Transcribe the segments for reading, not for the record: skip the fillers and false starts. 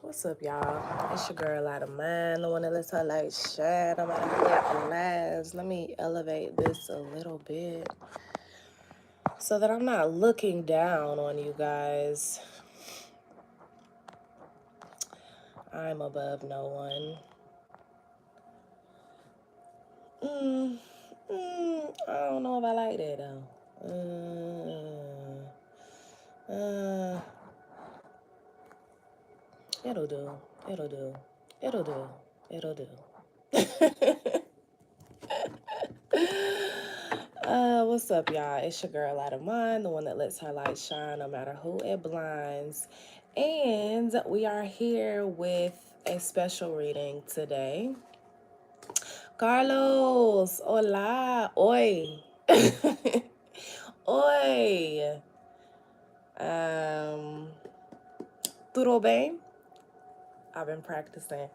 What's up, y'all? It's your girl out of mine, the one that lets her light shine no matter how it lies. Let me elevate this a little bit so that I'm not looking down on you guys. I'm above no one. I don't know if I like that though. It'll do. It'll do. It'll do. It'll do. What's up, y'all? It's your girl out of mine, the one that lets her light shine no matter who it blinds. And we are here with a special reading today. Carlos, hola, oi. Oi. Tudo bem? I've been practicing.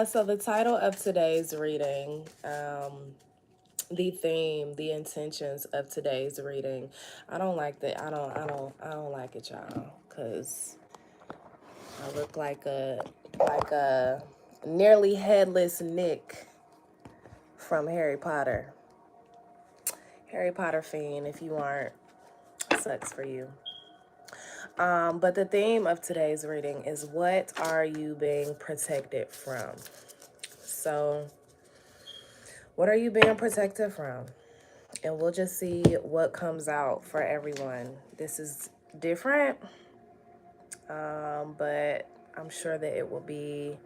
So the title of today's reading, the theme, the intentions of today's reading. I don't like that. I don't like it, y'all, because I look like a nearly headless Nick from Harry Potter. Harry Potter fiend, if you aren't, sucks for you. But the theme of today's reading is, what are you being protected from? So, what are you being protected from? And we'll just see what comes out for everyone. This is different, but I'm sure that it will be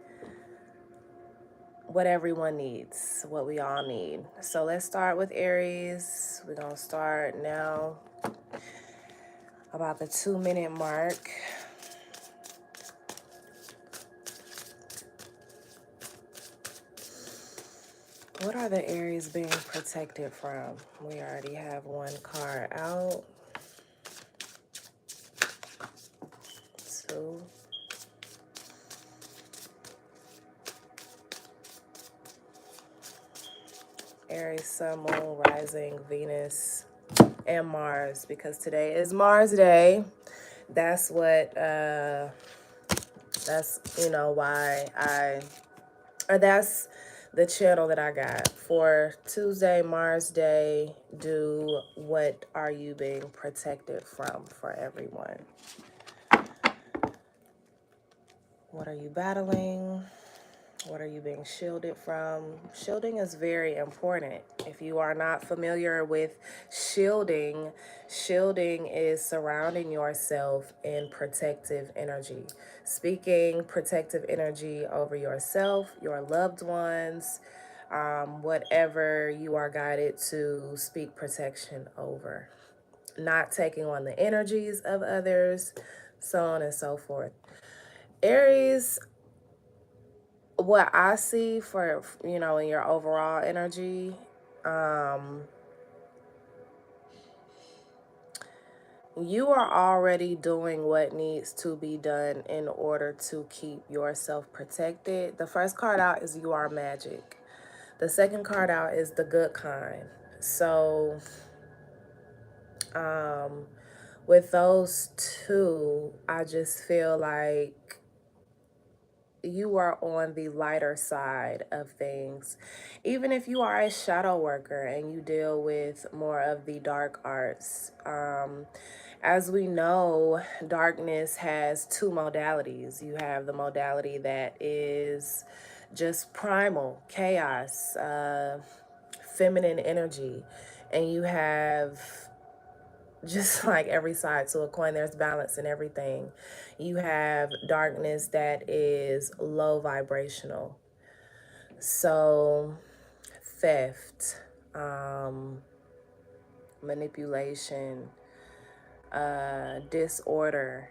what everyone needs, what we all need. So let's start with Aries. We're going to start now about the 2-minute mark. What are the Aries being protected from? We already have one card out. 2. Aries, Sun, Moon, Rising, Venus, and Mars, because today is Mars Day. That's what, that's, why that's the channel that I got for Tuesday, Mars Day. Do what are you being protected from for everyone? What are you battling? What are you being shielded from? Shielding is very important. If you are not familiar with shielding, shielding is surrounding yourself in protective energy. Speaking protective energy over yourself, your loved ones, whatever you are guided to speak protection over. Not taking on the energies of others, so on and so forth. Aries, what I see for, in your overall energy, you are already doing what needs to be done in order to keep yourself protected. The first card out is you are magic. The second card out is the good kind. So, with those two, I just feel like you are on the lighter side of things. Even if you are a shadow worker and you deal with more of the dark arts, as we know, darkness has 2 modalities. You have the modality that is just primal, chaos, feminine energy, and you have, just like every side to a coin, there's balance in everything. You have darkness that is low vibrational. So theft, manipulation, disorder,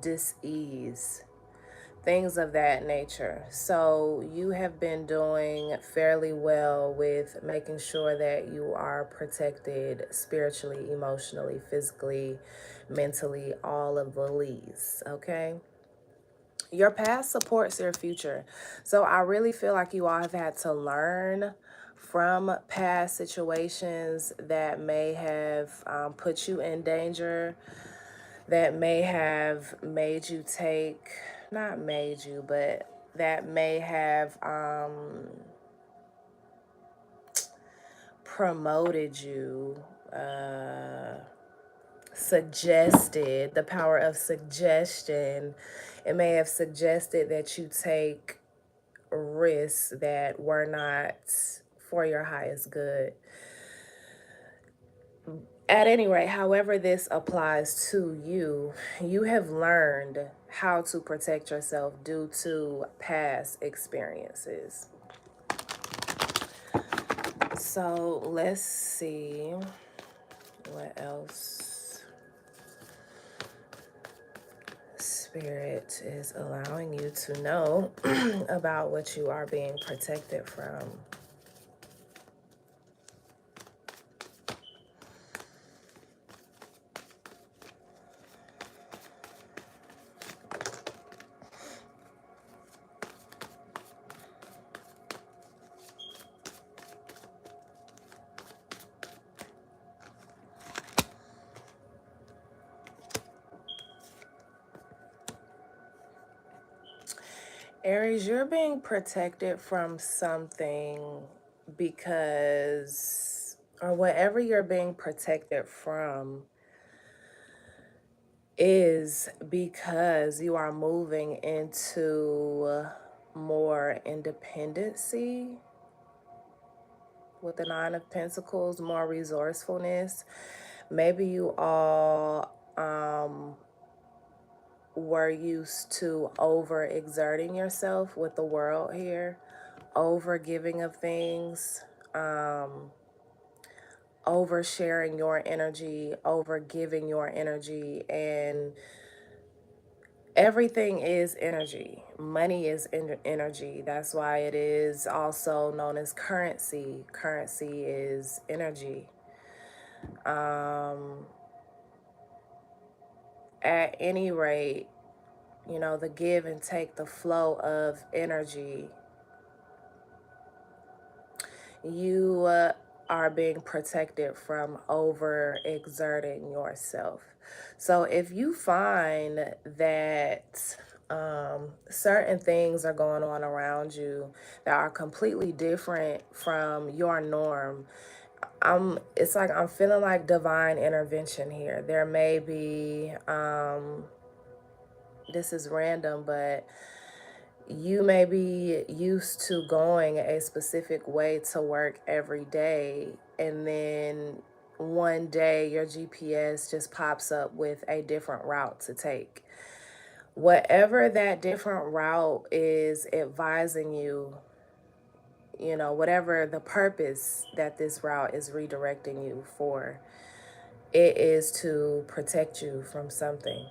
dis-ease, things of that nature. So you have been doing fairly well with making sure that you are protected spiritually, emotionally, physically, mentally, all of the leads, okay? Your past supports your future. So I really feel like you all have had to learn from past situations that may have put you in danger, that may have made you take, not made you, but that may have promoted you, suggested, the power of suggestion. It may have suggested that you take risks that were not for your highest good. At any rate, however this applies to you, you have learned how to protect yourself due to past experiences. So let's see what else Spirit is allowing you to know about what you are being protected from. Aries, you're being protected from something because, or whatever you're being protected from is because you are moving into more independency with the Nine of Pentacles, more resourcefulness. Maybe you all were used to overexerting yourself with the world here, over giving of things, oversharing your energy, over giving your energy, and everything is energy. Money is energy. That's why it is also known as currency. Currency is energy. At any rate, you know, the give and take, the flow of energy, you are being protected from overexerting yourself. So if you find that certain things are going on around you that are completely different from your norm, it's like I'm feeling like divine intervention here. There may be, this is random, but you may be used to going a specific way to work every day, and then one day your GPS just pops up with a different route to take. Whatever that different route is advising you, you know, whatever the purpose that this route is redirecting you for, it is to protect you from something.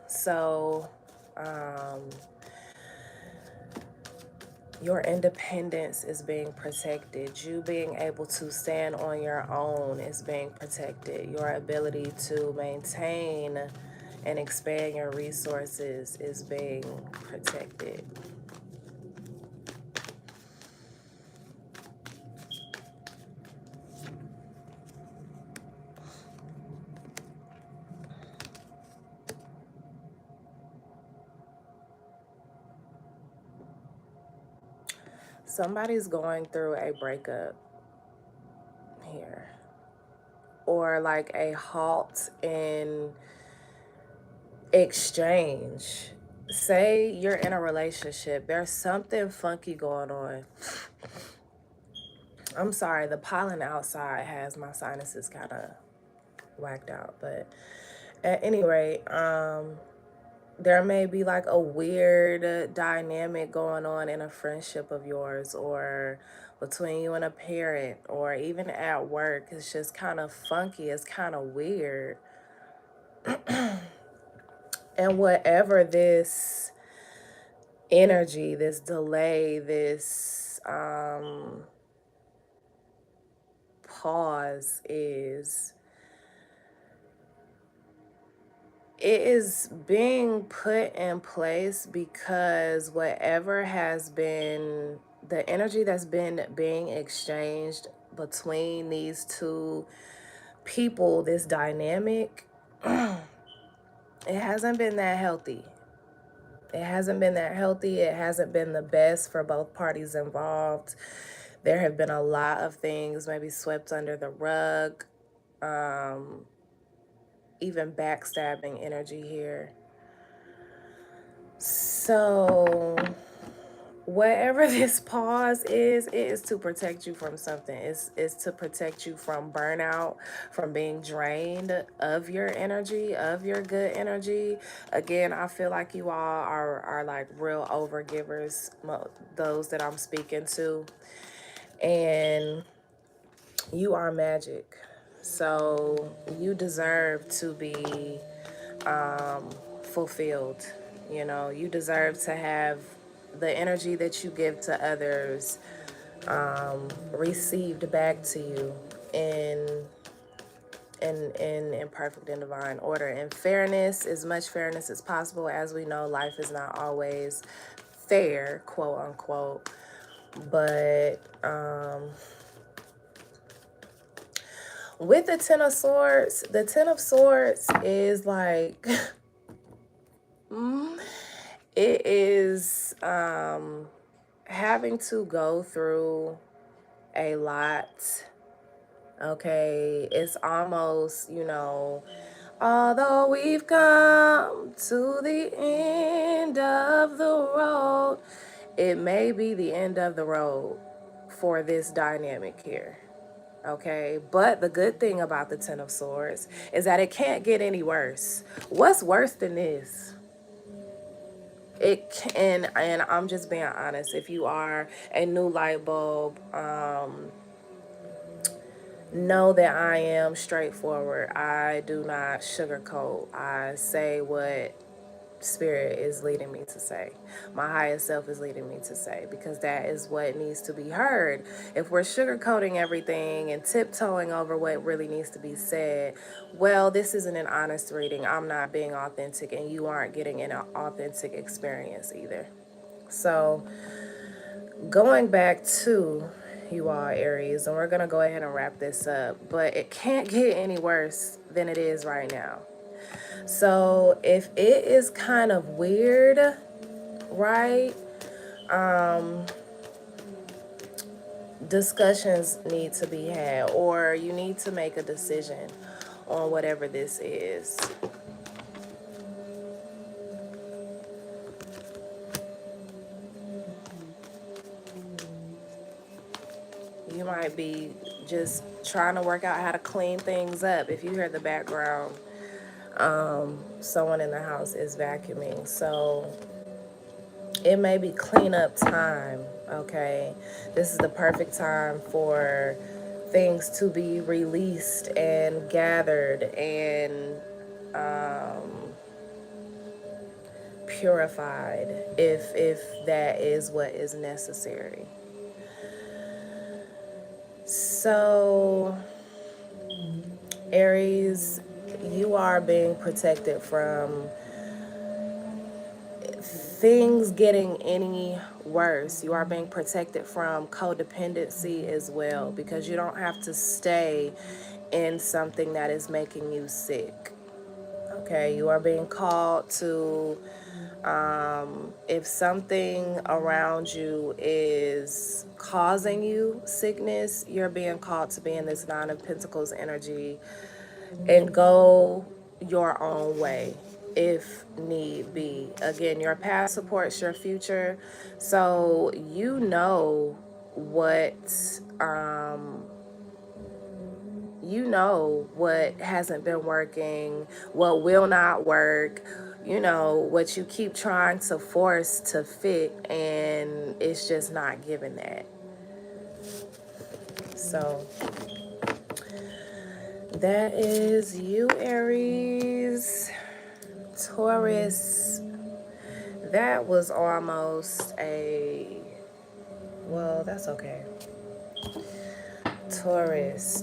So, your independence is being protected. You being able to stand on your own is being protected. Your ability to maintain and expand your resources is being protected. Somebody's going through a breakup here, or like a halt in exchange. Say you're in a relationship, there's something funky going on. I'm sorry, the pollen outside has my sinuses kind of whacked out, but at any rate, there may be like a weird dynamic going on in a friendship of yours, or between you and a parent, or even at work. It's just kind of funky. It's kind of weird. And whatever this energy, this delay, this pause is, it is being put in place because whatever has been the energy that's been being exchanged between these two people, this dynamic, it hasn't been that healthy. It hasn't been that healthy. It hasn't been the best for both parties involved. There have been a lot of things maybe swept under the rug, even backstabbing energy here. So whatever this pause is, it is to protect you from something. It's to protect you from burnout, from being drained of your energy, of your good energy. Again, I feel like you all are like real overgivers, those that I'm speaking to. And you are magic. So you deserve to be fulfilled. You know, you deserve to have the energy that you give to others received back to you in in perfect and divine order and fairness, as much fairness as possible. As we know, life is not always fair, quote unquote, but with the Ten of Swords is like it is having to go through a lot. Okay, it's almost, you know, although we've come to the end of the road, it may be the end of the road for this dynamic here. Okay, but the good thing about the Ten of Swords is that it can't get any worse. What's worse than this? It can, and I'm just being honest. If you are a new light bulb, know that I am straightforward. I do not sugarcoat. I say what spirit is leading me to say. My highest self is leading me to say, because that is what needs to be heard. If we're sugarcoating everything and tiptoeing over what really needs to be said, well, this isn't an honest reading. I'm not being authentic, and you aren't getting an authentic experience either. So going back to you all, Aries, and we're going to go ahead and wrap this up, but it can't get any worse than it is right now. So if it is kind of weird, right, discussions need to be had, or you need to make a decision on whatever this is. You might be just trying to work out how to clean things up. If you hear the background, someone in the house is vacuuming. So it may be cleanup time, okay? This is the perfect time for things to be released and gathered and purified, if that is what is necessary. So, Aries, you are being protected from things getting any worse. You are being protected from codependency as well, because you don't have to stay in something that is making you sick. Okay, you are being called to, if something around you is causing you sickness, you're being called to be in this Nine of Pentacles energy and go your own way if need be. Again, your past supports your future, so you know what you know what hasn't been working, what will not work, you know, what you keep trying to force to fit, and it's just not giving that. So that is you, Aries. Taurus, that was almost a, well, that's okay. Taurus.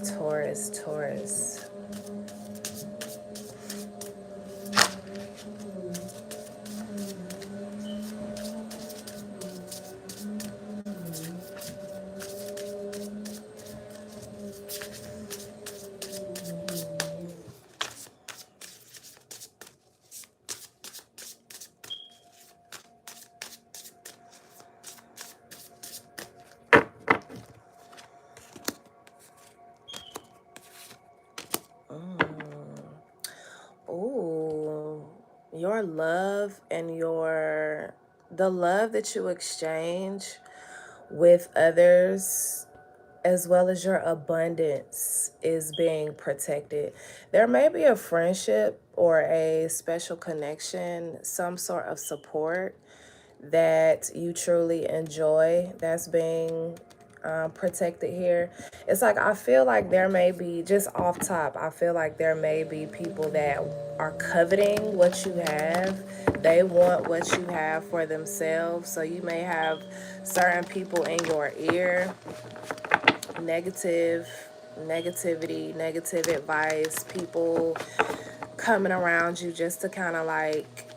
your love and the love that you exchange with others, as well as your abundance, is being protected. There may be a friendship or a special connection, some sort of support that you truly enjoy that's being protected here. It's like, I feel like there may be, just off top, I feel like there may be people that are coveting what you have. They want what you have for themselves. So you may have certain people in your ear, negativity, negative advice, people coming around you just to kind of like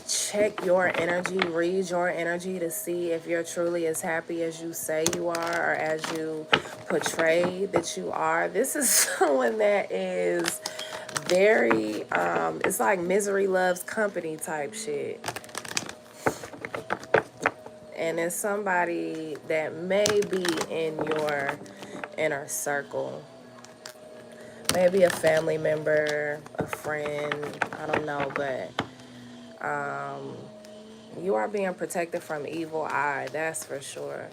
check your energy, read your energy to see if you're truly as happy as you say you are or as you portray that you are. This is someone that is very, it's like misery loves company type shit. And it's somebody that may be in your inner circle. Maybe a family member, a friend, I don't know, but you are being protected from evil eye, that's for sure.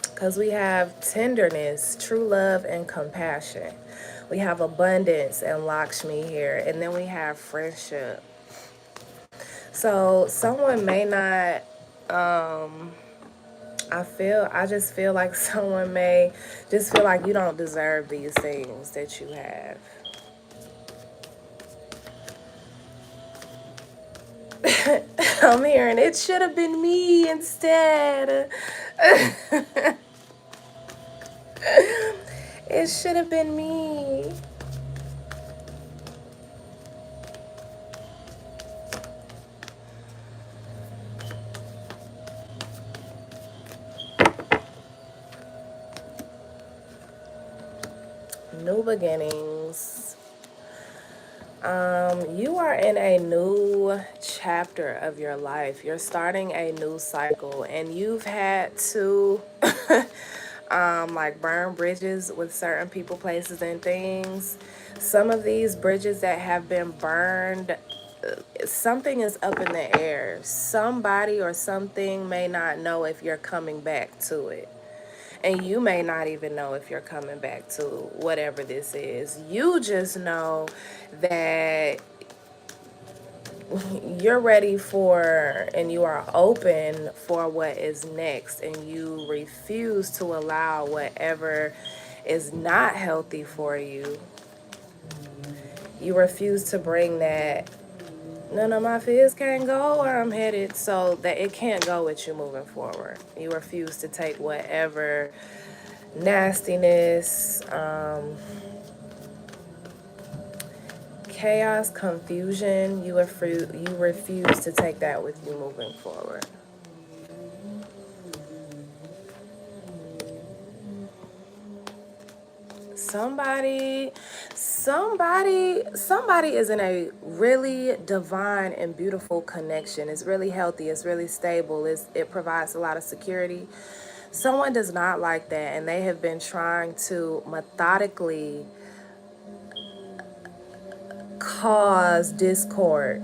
Because we have tenderness, true love, and compassion. We have abundance and Lakshmi here. And then we have friendship. So someone may not, I just feel like someone may just feel like you don't deserve these things that you have. I'm hearing it should have been me instead. It should have been me. New beginnings. You are in a new chapter of your life. You're starting a new cycle, and you've had to like burn bridges with certain people, places, and things. Some of these bridges that have been burned, something is up in the air. Somebody or something may not know if you're coming back to it. And you may not even know if you're coming back to whatever this is. You just know that you're ready for and you are open for what is next, and you refuse to allow whatever is not healthy for you. You refuse to bring that, none of my fears can't go where I'm headed, so that it can't go with you moving forward. You refuse to take whatever nastiness, chaos, confusion, you refuse to take that with you moving forward. Somebody is in a really divine and beautiful connection. It's really healthy, it's really stable, it provides a lot of security. Someone does not like that, and they have been trying to methodically cause discord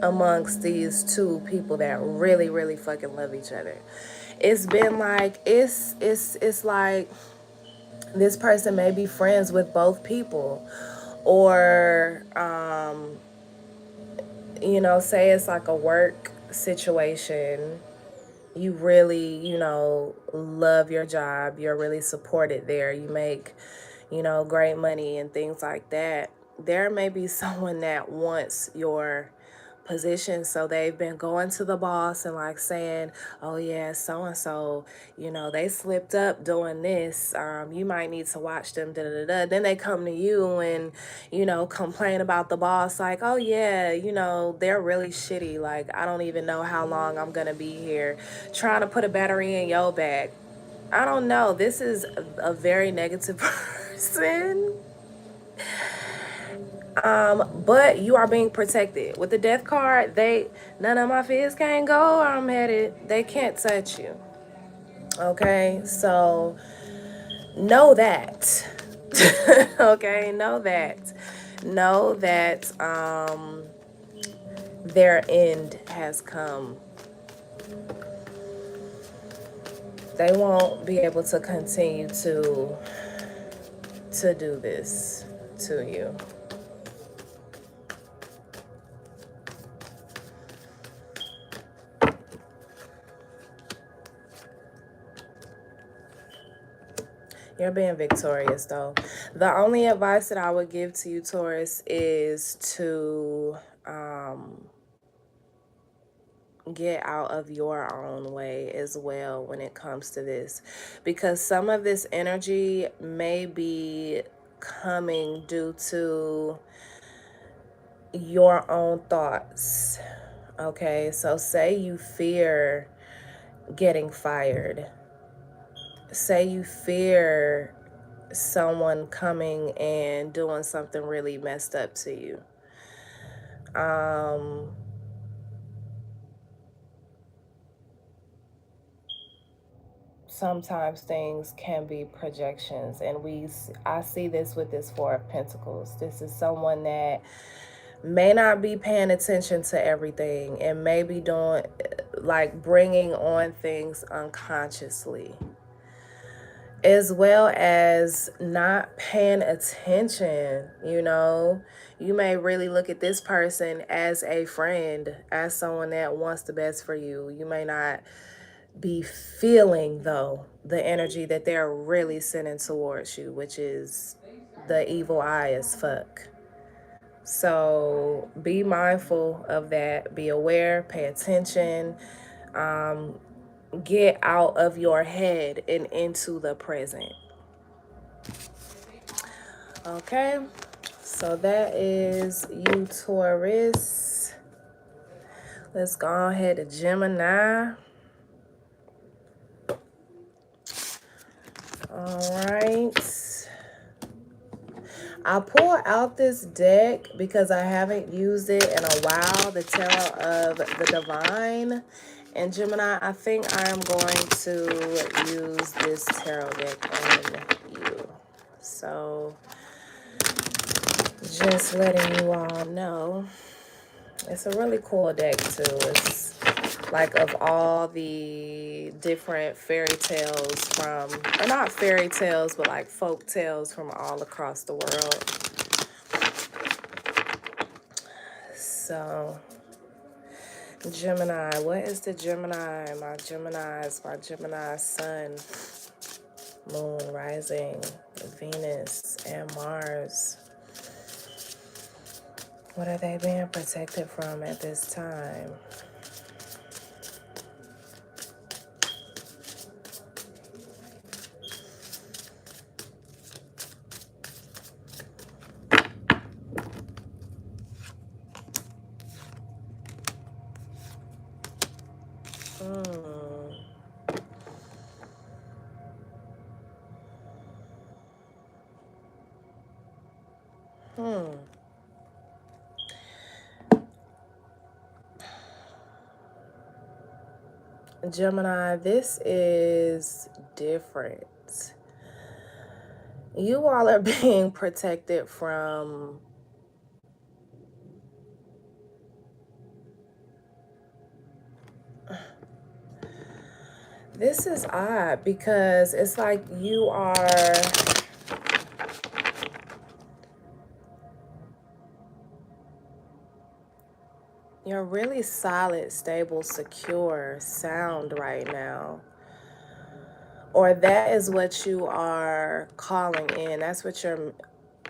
amongst these two people that really, really fucking love each other. It's been like, it's like this person may be friends with both people, or say it's like a work situation. You really, love your job, you're really supported there, you make, great money and things like that. There may be someone that wants your position, so they've been going to the boss and like saying, oh yeah, so and so, they slipped up doing this, you might need to watch them, da da da. Then they come to you and complain about the boss, like, oh yeah, they're really shitty, like I don't even know how long I'm gonna be here, trying to put a battery in your back. I don't know, this is a very negative person. But you are being protected. With the death card, none of my fears can't go where I'm headed. They can't touch you. Okay, so know that. Okay, know that. Know that their end has come. They won't be able to continue to do this to you. You're being victorious, though. The only advice that I would give to you, Taurus, is to get out of your own way as well when it comes to this. Because some of this energy may be coming due to your own thoughts. Okay, so say you fear getting fired. Say you fear someone coming and doing something really messed up to you. Sometimes things can be projections, and I see this with this Four of Pentacles. This is someone that may not be paying attention to everything and may be doing, like, bringing on things unconsciously, as well as not paying attention. You may really look at this person as a friend, as someone that wants the best for you. You may not be feeling, though, the energy that they're really sending towards you, which is the evil eye as fuck. So be mindful of that. Be aware, pay attention, get out of your head and into the present. Okay, so that is you, Taurus. Let's go ahead to Gemini. All right. I pulled out this deck because I haven't used it in a while, the Tarot of the Divine. And Gemini, I think I am going to use this tarot deck on you. So, just letting you all know. It's a really cool deck, too. It's like, of all the different fairy tales from, or not fairy tales, but like folk tales from all across the world. So, Gemini, what is the Gemini? My Gemini sun, moon, rising, Venus, and Mars. What are they being protected from at this time? Gemini, this is different. You all are being protected from this is odd because it's like you're really solid, stable, secure, sound right now. Or that is what you are calling in. That's what you're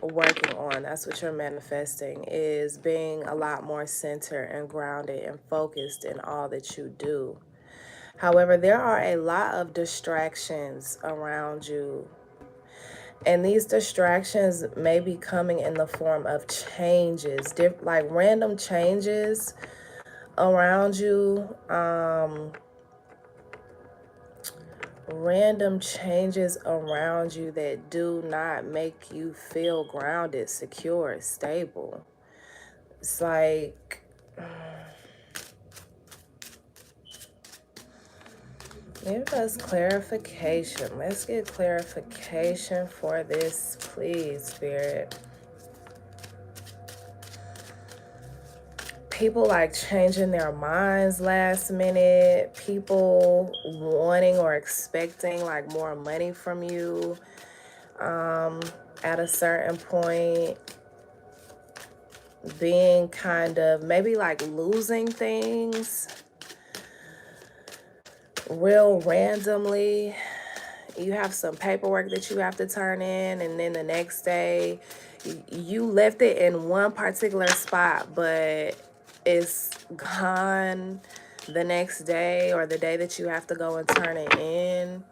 working on. That's what you're manifesting, is being a lot more centered and grounded and focused in all that you do. However, there are a lot of distractions around you. And these distractions may be coming in the form of changes, like random changes around you. Random changes around you that do not make you feel grounded, secure, stable. It's like Give us clarification. Let's get clarification for this, please, Spirit. People like changing their minds last minute. People wanting or expecting like more money from you at a certain point. Being kind of maybe like losing things real randomly. You have some paperwork that you have to turn in, and then the next day you left it in one particular spot, but it's gone the next day or the day that you have to go and turn it in.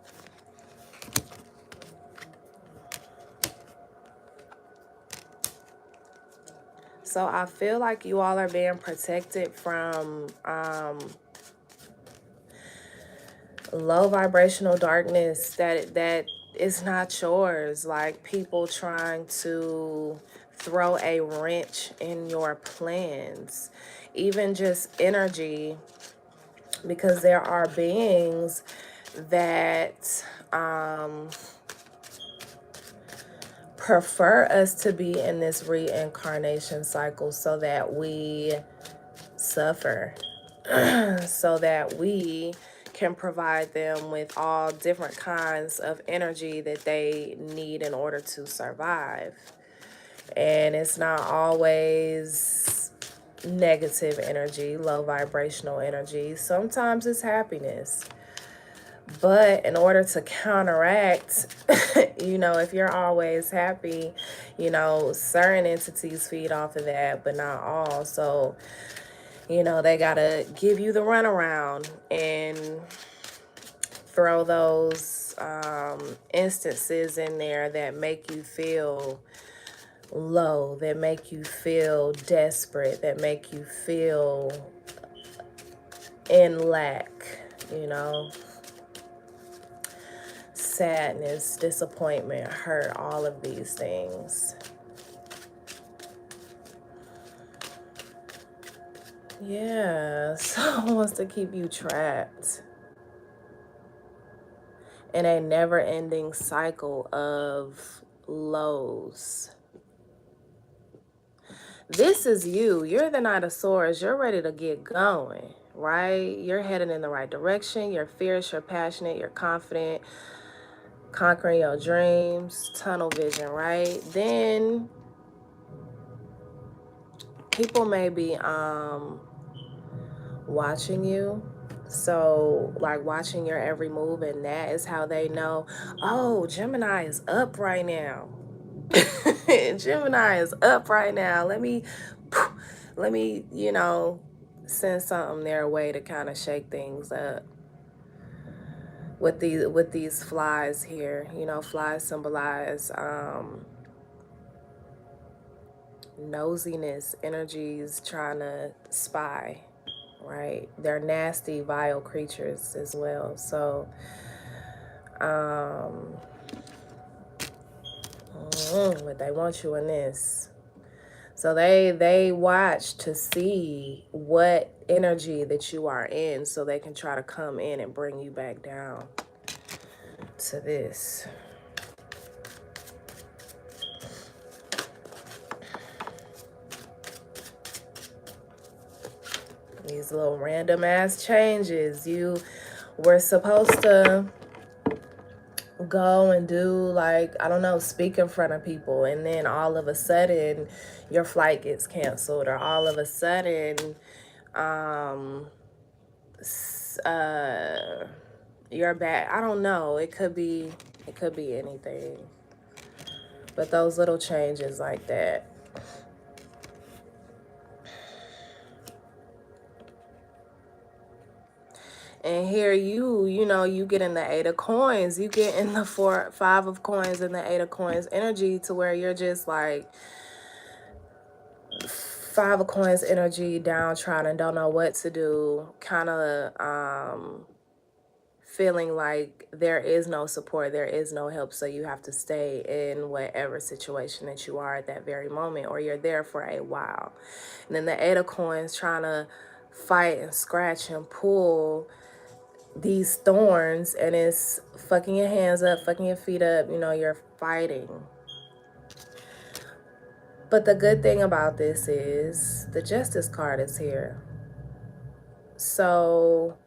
So I feel like you all are being protected from low vibrational darkness that is not yours, like people trying to throw a wrench in your plans, even just energy, because there are beings that prefer us to be in this reincarnation cycle so that we suffer, so that we can provide them with all different kinds of energy that they need in order to survive. And it's not always negative energy, low vibrational energy. Sometimes it's happiness. But in order to counteract, if you're always happy, certain entities feed off of that, but not all. So they gotta give you the runaround and throw those instances in there that make you feel low, that make you feel desperate, that make you feel in lack, sadness, disappointment, hurt, all of these things. Yeah, someone wants to keep you trapped in a never-ending cycle of lows. This is you. You're the Knight of Swords. You're ready to get going, right? You're headed in the right direction. You're fierce, you're passionate, you're confident, conquering your dreams, tunnel vision, right? Then people may be watching you. So, like, watching your every move, and that is how they know, oh, Gemini is up right now. Gemini is up right now. Let me, send something their way to kind of shake things up. With these flies here, flies symbolize nosiness, energies trying to spy, right? They're nasty, vile creatures as well. So, but they want you in this. So they watch to see what energy that you are in, so they can try to come in and bring you back down to this. These little random ass changes. You were supposed to go and do, like, I don't know, speak in front of people, and then all of a sudden your flight gets canceled, or all of a sudden you're back. I don't know. It could be anything. But those little changes like that. And here you get in the 8 of coins. You get in the 5 of coins and the 8 of coins energy, to where you're just like 5 of coins energy, downtrodden, don't know what to do, kind of feeling like there is no support, there is no help, so you have to stay in whatever situation that you are at that very moment, or you're there for a while. And then the 8 of coins, trying to fight and scratch and pull, these thorns, and it's fucking your hands up, fucking your feet up, you know, you're fighting. But the good thing about this is the Justice card is here. So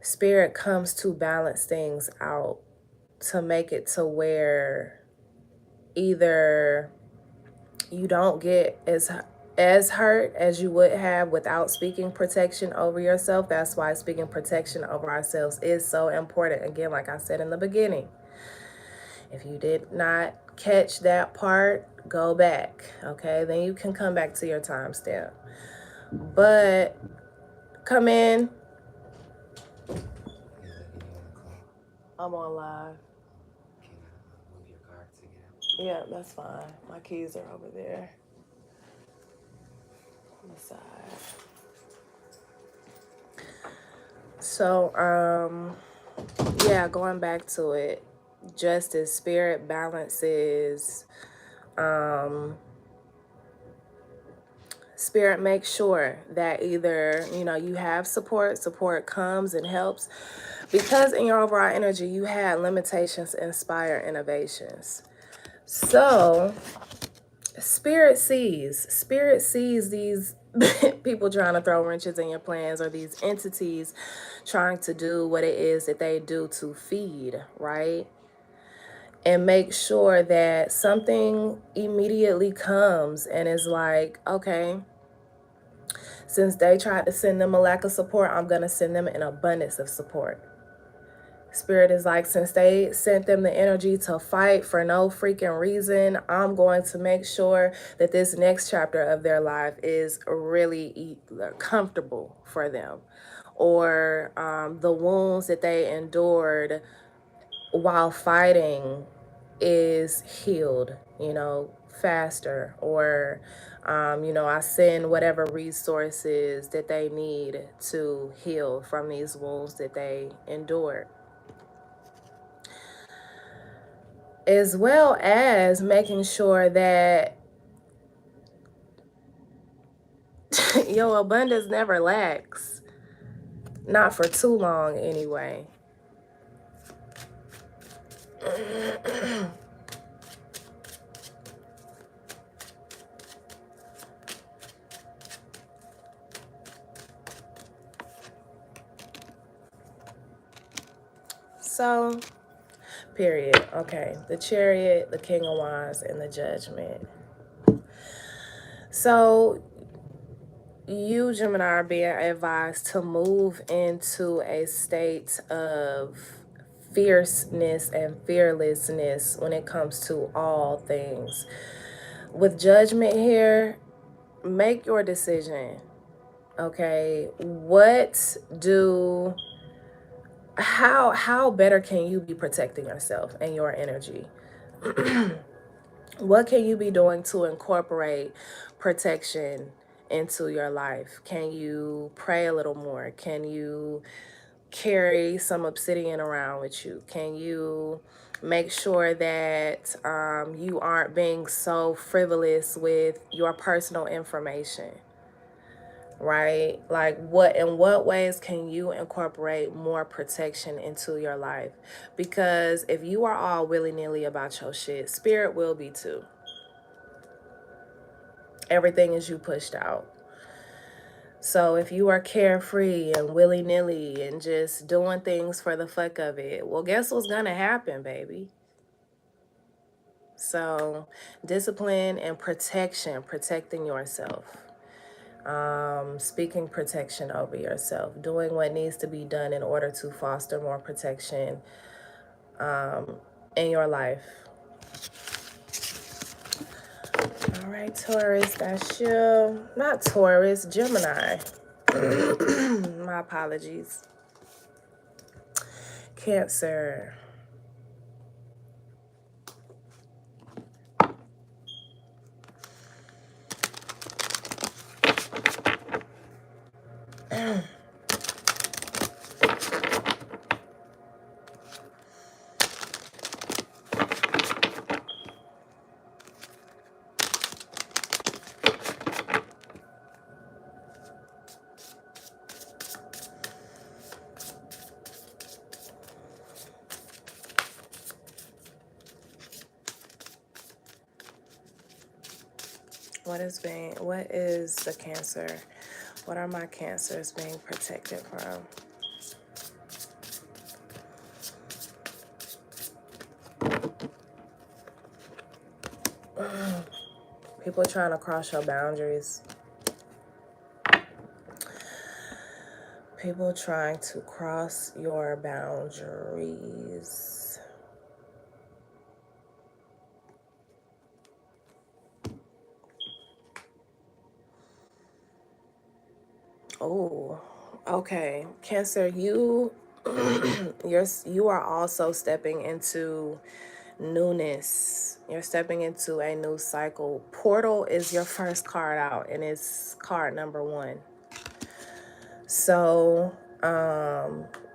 Spirit comes to balance things out, to make it to where either you don't get as hurt as you would have without speaking protection over yourself. That's why speaking protection over ourselves is so important. Again, like I said in the beginning, if you did not catch that part, go back, okay? Then you can come back to your timestamp. But come in. I'm on live. Can I move your car to get out? Yeah, that's fine. My keys are over there on the side. So, yeah, going back to it, Justice, Spirit balances. Spirit makes sure that either, you know, you have support comes and helps, because in your overall energy, you had limitations inspire innovations. So Spirit sees these people trying to throw wrenches in your plans, or these entities trying to do what it is that they do to feed, right? And make sure that something immediately comes and is like, okay, since they tried to send them a lack of support, I'm going to send them an abundance of support. Spirit is like, since they sent them the energy to fight for no freaking reason, I'm going to make sure that this next chapter of their life is really comfortable for them. Or the wounds that they endured while fighting is healed, you know, faster. Or, you know, I send whatever resources that they need to heal from these wounds that they endured. As well as making sure that your abundance never lacks. Not for too long, anyway. So, period. Okay, the Chariot, the King of Wands, and the Judgment. So, you, Gemini, are being advised to move into a state of fierceness and fearlessness when it comes to all things. With Judgment here, make your decision. Okay, how better can you be protecting yourself and your energy? What can you be doing to incorporate protection into your life? Can you pray a little more? Can you carry some obsidian around with you? Can you make sure that you aren't being so frivolous with your personal information? Right? Like, in what ways can you incorporate more protection into your life? Because if you are all willy-nilly about your shit, Spirit will be too. Everything is you pushed out. So if you are carefree and willy-nilly and just doing things for the fuck of it, well, guess what's gonna happen, baby? So discipline and protection, protecting yourself. Speaking protection over yourself, doing what needs to be done in order to foster more protection in your life. All right, Taurus, that's you. Not Taurus, Gemini. My apologies. Cancer. What is the Cancer? What are my Cancers being protected from? People trying to cross your boundaries. People trying to cross your boundaries. Oh, okay. Cancer, you you are also stepping into newness. You're stepping into a new cycle. Portal is your first card out, and it's card number 1. So,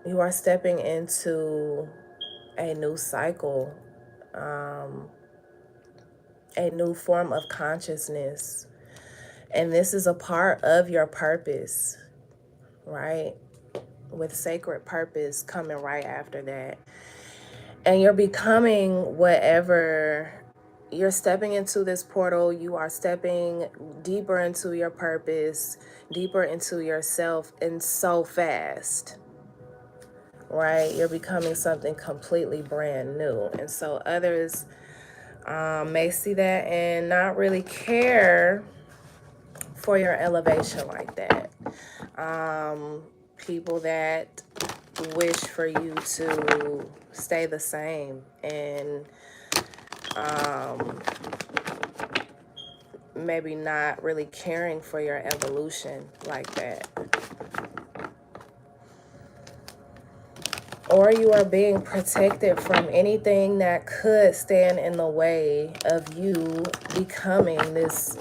you are stepping into a new cycle, a new form of consciousness. And this is a part of your purpose, right? With sacred purpose coming right after that. And you're becoming whatever. You're stepping into this portal. You are stepping deeper into your purpose, deeper into yourself, and so fast, right? You're becoming something completely brand new. And so others may see that and not really care for your elevation like that. People that wish for you to stay the same and maybe not really caring for your evolution like that. Or you are being protected from anything that could stand in the way of you becoming this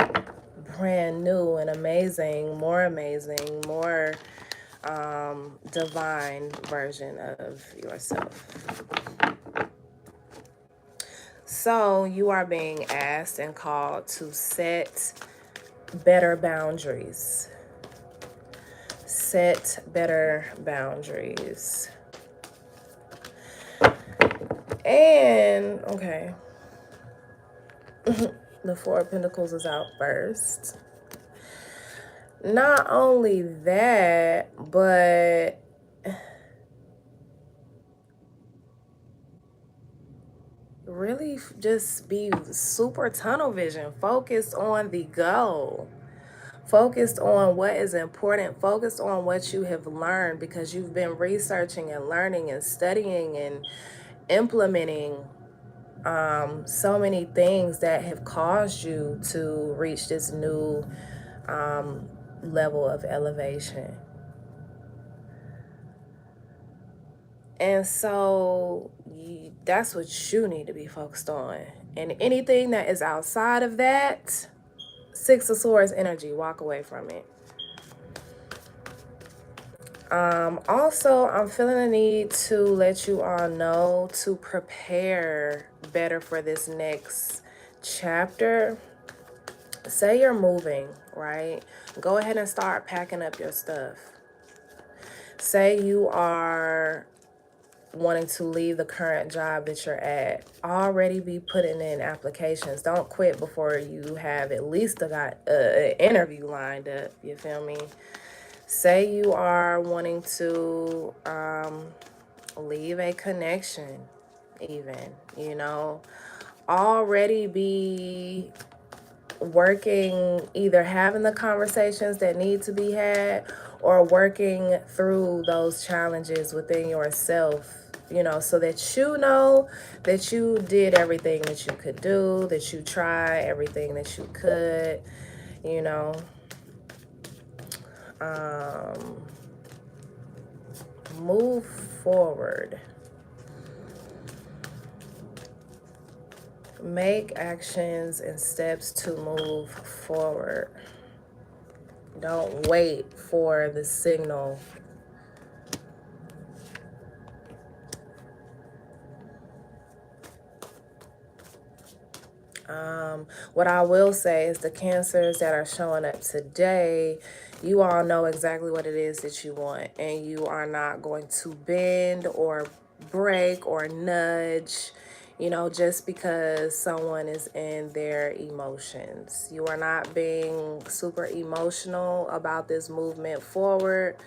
brand new and amazing, more divine version of yourself. So you are being asked and called to set better boundaries. Set better boundaries. And, okay. The 4 of Pentacles is out first. Not only that, but really just be super tunnel vision, focused on the goal, focused on what is important, focused on what you have learned, because you've been researching and learning and studying and implementing so many things that have caused you to reach this new level of elevation. And so that's what you need to be focused on. And anything that is outside of that, 6 of Swords energy, walk away from it. Also, I'm feeling the need to let you all know to prepare better for this next chapter. Say you're moving, right? Go ahead and start packing up your stuff. Say you are wanting to leave the current job that you're at. Already be putting in applications. Don't quit before you have at least got an interview lined up. You feel me? Say you are wanting to leave a connection, even, you know. Already be working, either having the conversations that need to be had or working through those challenges within yourself, you know, so that you know that you did everything that you could do, that you tried everything that you could, you know. Move forward. Make actions and steps to move forward. Don't wait for the signal. What I will say is the Cancers that are showing up today, you all know exactly what it is that you want, and you are not going to bend or break or nudge. you know, just because someone is in their emotions. You are not being super emotional about this movement forward.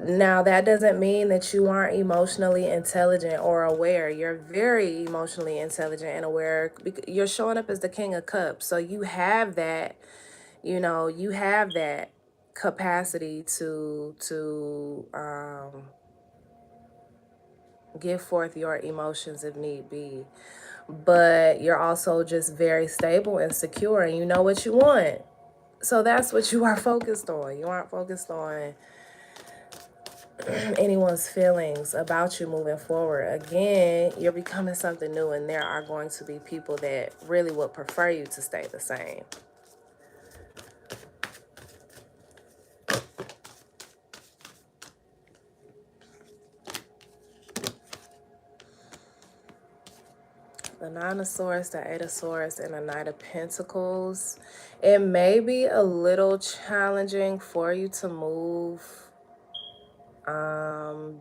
Now, that doesn't mean that you aren't emotionally intelligent or aware. You're very emotionally intelligent and aware. You're showing up as the King of Cups. So you have that, you know, you have that capacity to give forth your emotions if need be. But you're also just very stable and secure, and you know what you want. So that's what you are focused on. You aren't focused on anyone's feelings about you moving forward. Again, you're becoming something new, and there are going to be people that really would prefer you to stay the same. The Nine of Swords, the Eight of Swords, and the Knight of Pentacles. It may be a little challenging for you to move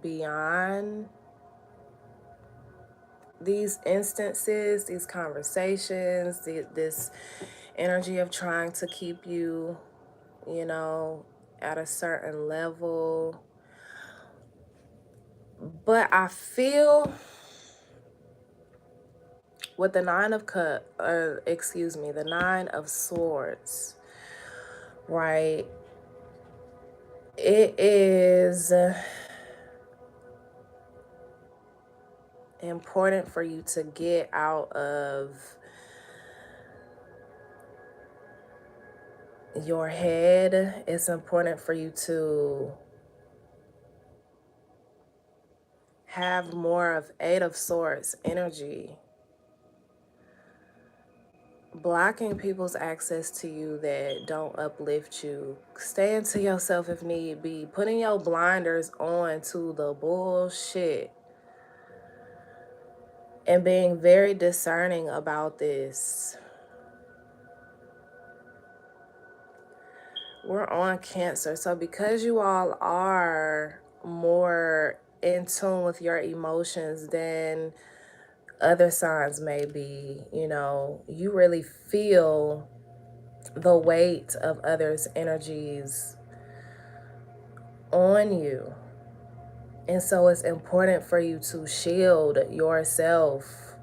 beyond these instances, these conversations, this energy of trying to keep you, you know, at a certain level. But I feel with the the Nine of Swords, right? It is important for you to get out of your head. It's important for you to have more of Eight of Swords energy, blocking people's access to you that don't uplift you. Staying to yourself if need be, putting your blinders on to the bullshit, and being very discerning about this. We're on Cancer, so because you all are more in tune with your emotions than other signs may be, you know, you really feel the weight of others' energies on you. And so it's important for you to shield yourself.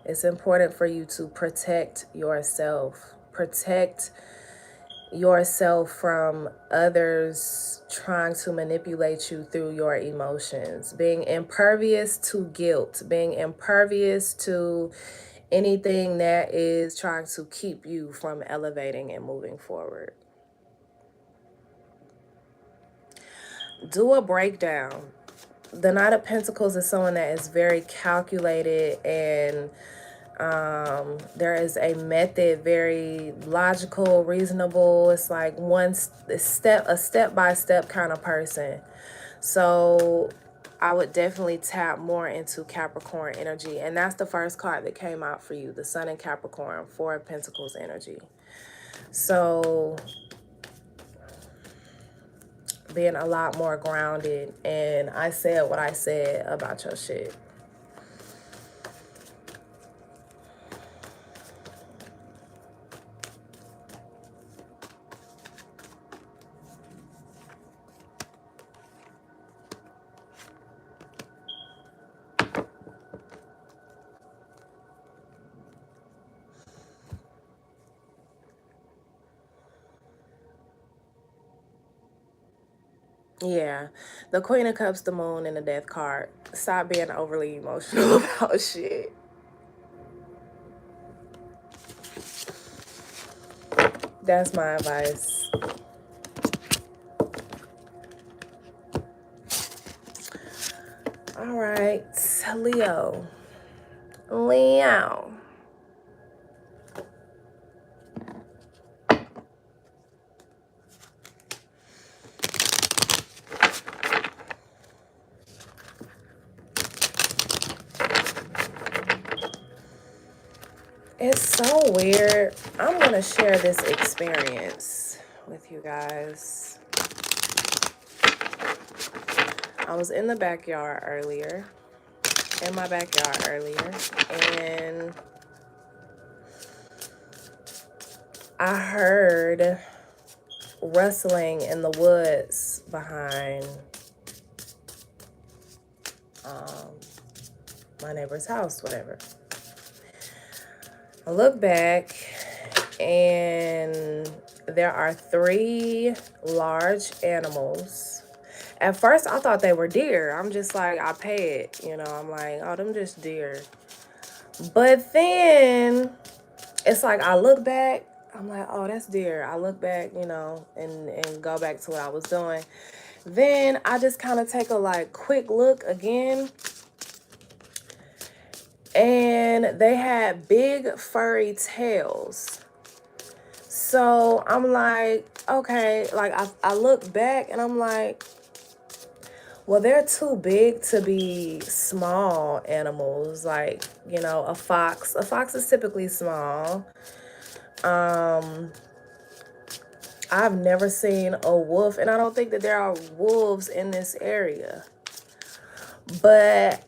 It's important for you to protect yourself. Protect yourself from others trying to manipulate you through your emotions. Being impervious to guilt. Being impervious to anything that is trying to keep you from elevating and moving forward. Do a breakdown. The Knight of Pentacles is someone that is very calculated, and there is a method, very logical, reasonable. It's like a step-by-step kind of person. So I would definitely tap more into Capricorn energy. And that's the first card that came out for you, the Sun in Capricorn, Four of Pentacles energy. So being a lot more grounded. And I said what I said about your shit. Yeah, the Queen of Cups, the Moon, and the Death card. Stop being overly emotional about shit. That's my advice. All right, Leo. Leo. It's so weird. I'm going to share this experience with you guys. I was in the backyard earlier, in my backyard earlier, and I heard rustling in the woods behind my neighbor's house, whatever. I look back, and there are 3 large animals. At first, I thought they were deer. I'm just like, I pay it, you know. I'm like, oh, them just deer. But then it's like I look back, I'm like, oh, that's deer. I look back, you know, and go back to what I was doing. Then I just kind of take a like quick look again, and they had big furry tails. So I'm like, okay, like I look back and I'm like, well, they're too big to be small animals. Like, you know, a fox. A fox is typically small. I've never seen a wolf, and I don't think that there are wolves in this area. But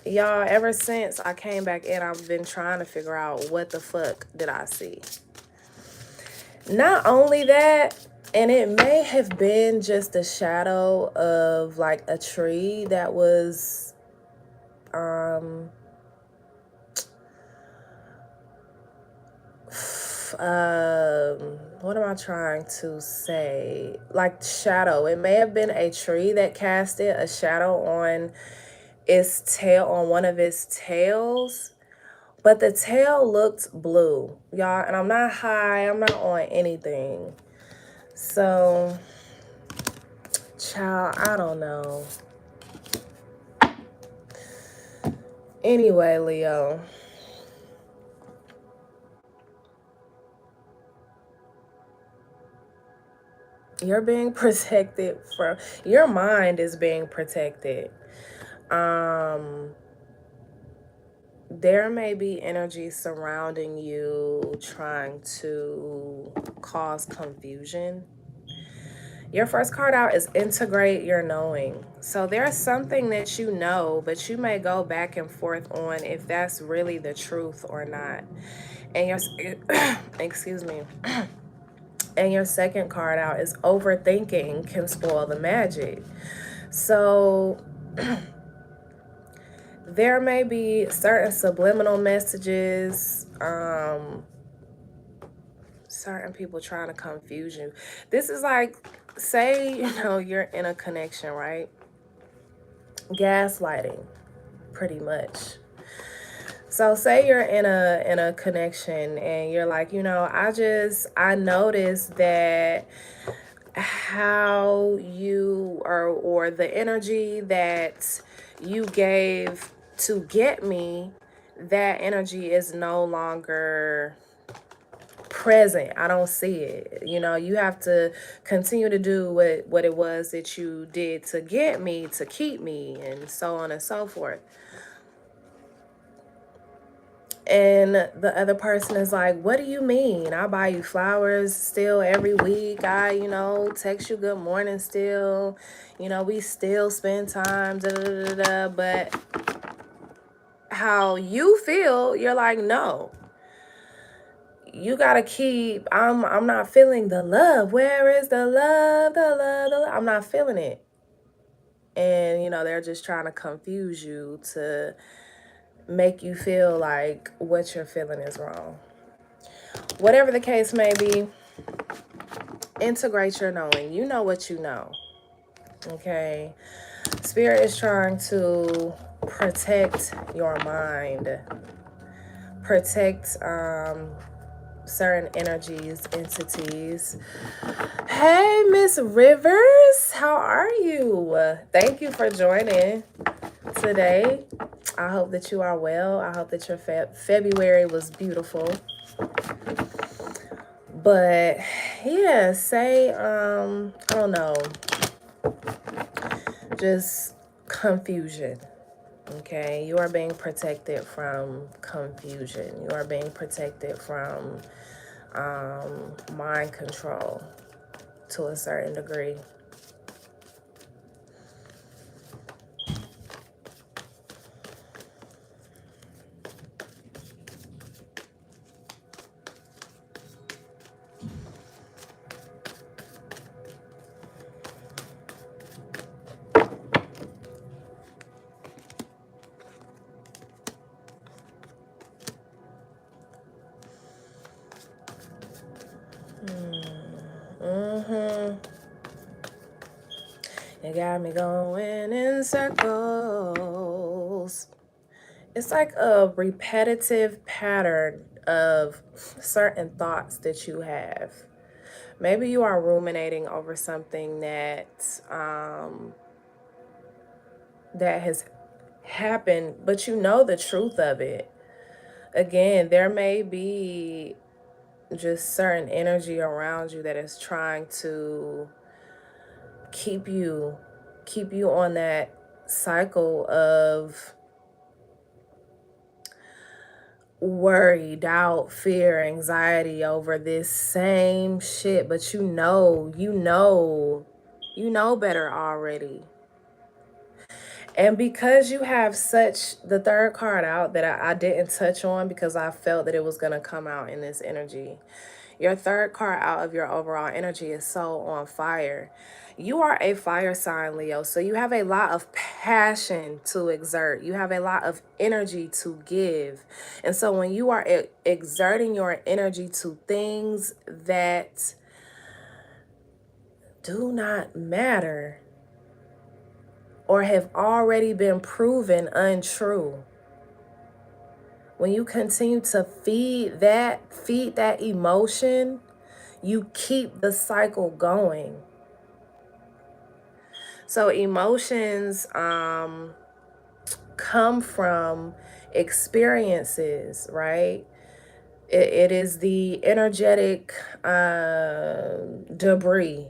y'all, ever since I came back in, I've been trying to figure out what the fuck did I see. Not only that, and it may have been just a shadow of like a tree that was what am I trying to say? Like shadow. It may have been a tree that casted a shadow on its tail, on one of its tails. But the tail looked blue, y'all. And I'm not high. I'm not on anything. So, child, I don't know. Anyway, Leo. You're being protected from, your mind is being protected. There may be energy surrounding you trying to cause confusion. Your first card out is integrate your knowing. So there's something that you know, but you may go back and forth on if that's really the truth or not. And your excuse me. And your second card out is overthinking can spoil the magic. So there may be certain subliminal messages, certain people trying to confuse you. This is like, say, you know, you're in a connection, right? Gaslighting, pretty much. So say you're in a connection and you're like, you know, I noticed that how you or the energy that you gave to get me, that energy is no longer present. I don't see it. You know, you have to continue to do what it was that you did to get me, to keep me, and so on and so forth. And the other person is like, what do you mean? I buy you flowers still every week. I, you know, text you good morning still. You know, we still spend time, da da da da. But how you feel, you're like, no. You gotta keep, I'm not feeling the love. Where is the love, the love, the love? I'm not feeling it. And, you know, they're just trying to confuse you to make you feel like what you're feeling is wrong. Whatever the case may be, integrate your knowing. You know what you know. Okay? Spirit is trying to protect your mind, protect certain energies, entities. Hey, Miss Rivers, how are you? Thank you for joining today. I hope that you are well. I hope that your February was beautiful. But yeah, say I don't know, just confusion. Okay, you are being protected from confusion. You are being protected from mind control to a certain degree. It got me going in circles. It's like a repetitive pattern of certain thoughts that you have. Maybe you are ruminating over something that that has happened, but you know the truth of it. Again, there may be just certain energy around you that is trying to keep you on that cycle of worry, doubt, fear, anxiety over this same shit, but you know better already. And because you have such the third card out that I didn't touch on because I felt that it was going to come out in this energy. Your third card out of your overall energy is so on fire. You are a fire sign, Leo, so you have a lot of passion to exert. You have a lot of energy to give. And so when you are exerting your energy to things that do not matter or have already been proven untrue, when you continue to feed that emotion, you keep the cycle going. So emotions come from experiences, right? It is the energetic debris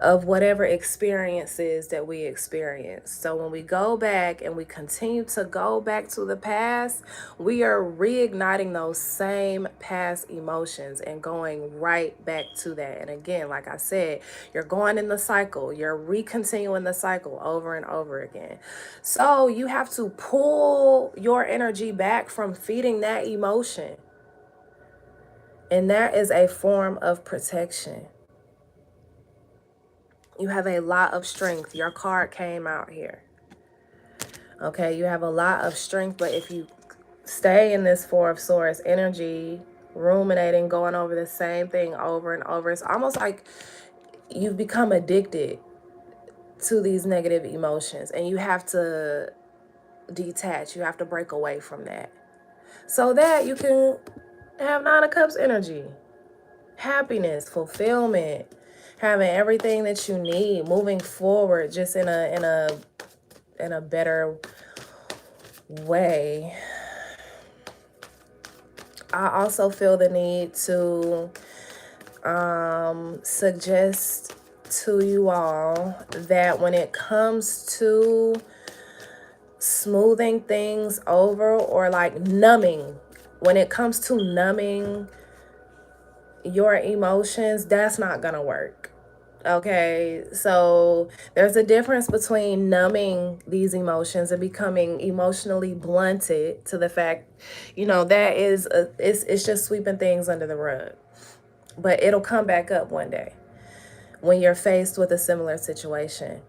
of whatever experiences that we experience. So when we go back and we continue to go back to the past, we are reigniting those same past emotions and going right back to that. And again, like I said, you're going in the cycle, you're recontinuing the cycle over and over again. So you have to pull your energy back from feeding that emotion. And that is a form of protection. You have a lot of strength. Your card came out here. Okay, you have a lot of strength, but if you stay in this Four of Swords energy, ruminating, going over the same thing over and over, it's almost like you've become addicted to these negative emotions and you have to detach. You have to break away from that so that you can have Nine of Cups energy. Happiness, fulfillment, having everything that you need, moving forward just in a better way. I also feel the need to suggest to you all that when it comes to smoothing things over or like numbing, when it comes to numbing your emotions, that's not gonna work. Okay, so there's a difference between numbing these emotions and becoming emotionally blunted to the fact, that it's just sweeping things under the rug. But it'll come back up one day when you're faced with a similar situation.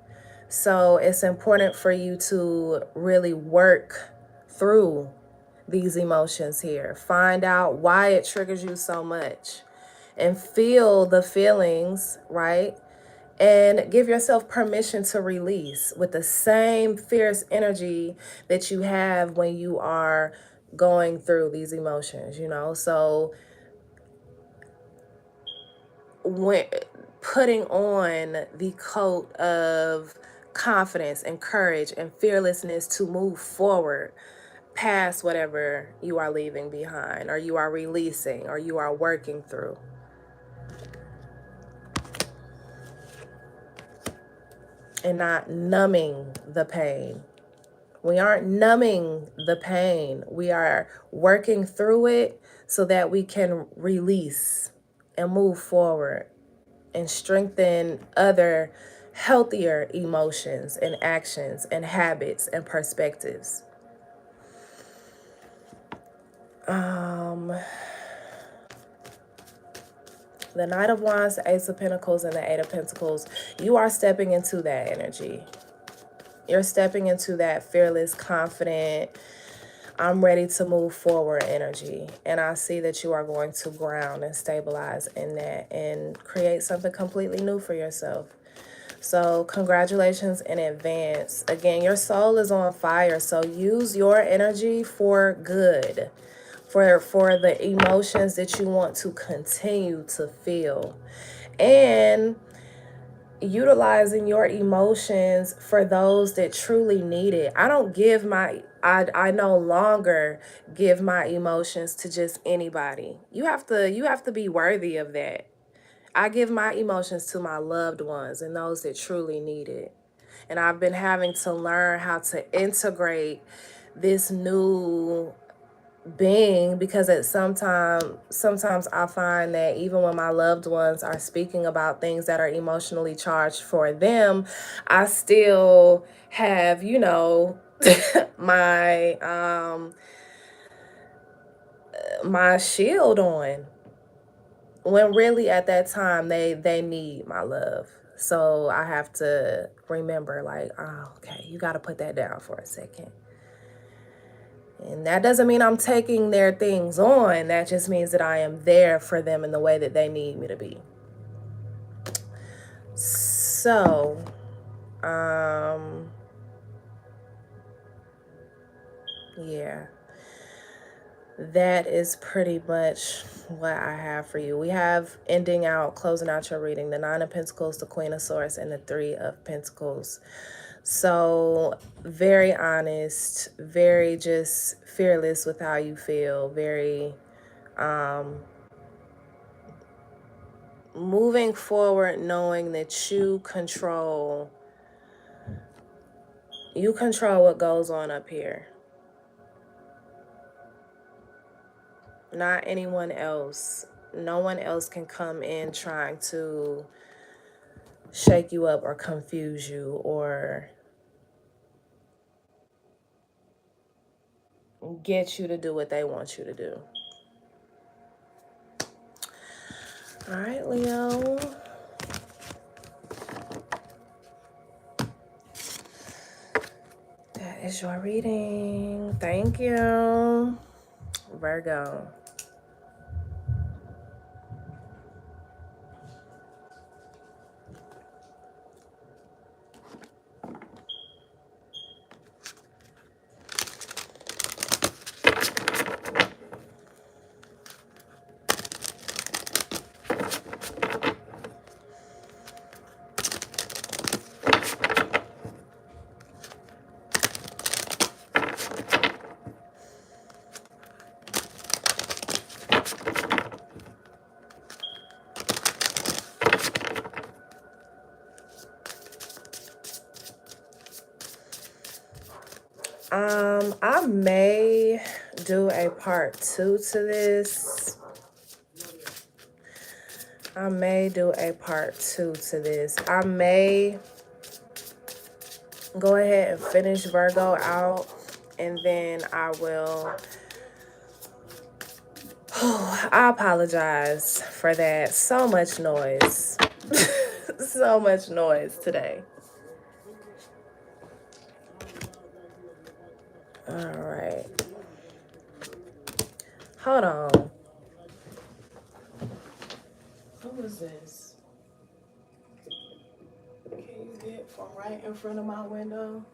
So it's important for you to really work through these emotions here. Find out why it triggers you so much and feel the feelings, right? And give yourself permission to release with the same fierce energy that you have when you are going through these emotions, So when putting on the coat of confidence and courage and fearlessness to move forward past whatever you are leaving behind or you are releasing or you are working through. And not numbing the pain. We aren't numbing the pain. We are working through it so that we can release and move forward and strengthen other healthier emotions and actions and habits and perspectives. The Knight of Wands, the Ace of Pentacles, and the Eight of Pentacles, you are stepping into that energy. You're stepping into that fearless, confident, I'm ready to move forward energy. And I see that you are going to ground and stabilize in that and create something completely new for yourself. So congratulations in advance. Again, your soul is on fire, so use your energy for good, for the emotions that you want to continue to feel, and utilizing your emotions for those that truly need it. I no longer give my emotions to just anybody. You have to be worthy of that. I give my emotions to my loved ones and those that truly need it. And I've been having to learn how to integrate this new being, because sometimes I find that even when my loved ones are speaking about things that are emotionally charged for them, I still have, my my shield on, when really at that time they need my love. So I have to remember, like, oh, okay, you got to put that down for a second. And that doesn't mean I'm taking their things on. That just means that I am there for them in the way that they need me to be. So, yeah, that is pretty much what I have for you. We have closing out your reading, the Nine of Pentacles, the Queen of Swords, and the Three of Pentacles. So, very honest, very just fearless with how you feel, very moving forward, knowing that you control what goes on up here, not anyone else. No one else can come in trying to shake you up or confuse you or get you to do what they want you to do. All right, Leo. That is your reading. Thank you. Virgo. I may do a part two to this. I may go ahead and finish Virgo out, and then I will. I apologize for that. So much noise. So much noise today. All right. Hold on. Who is this? Can you get from right in front of my window?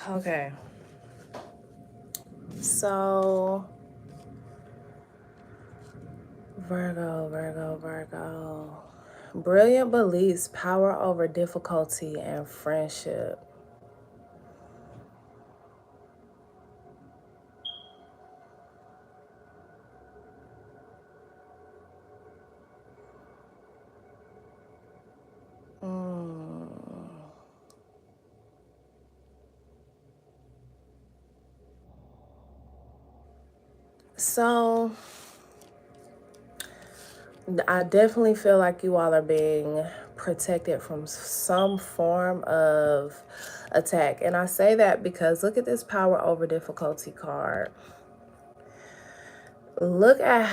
Okay. So, Virgo. Brilliant beliefs, power over difficulty, and friendship. So, I definitely feel like you all are being protected from some form of attack. And I say that because look at this power over difficulty card. Look at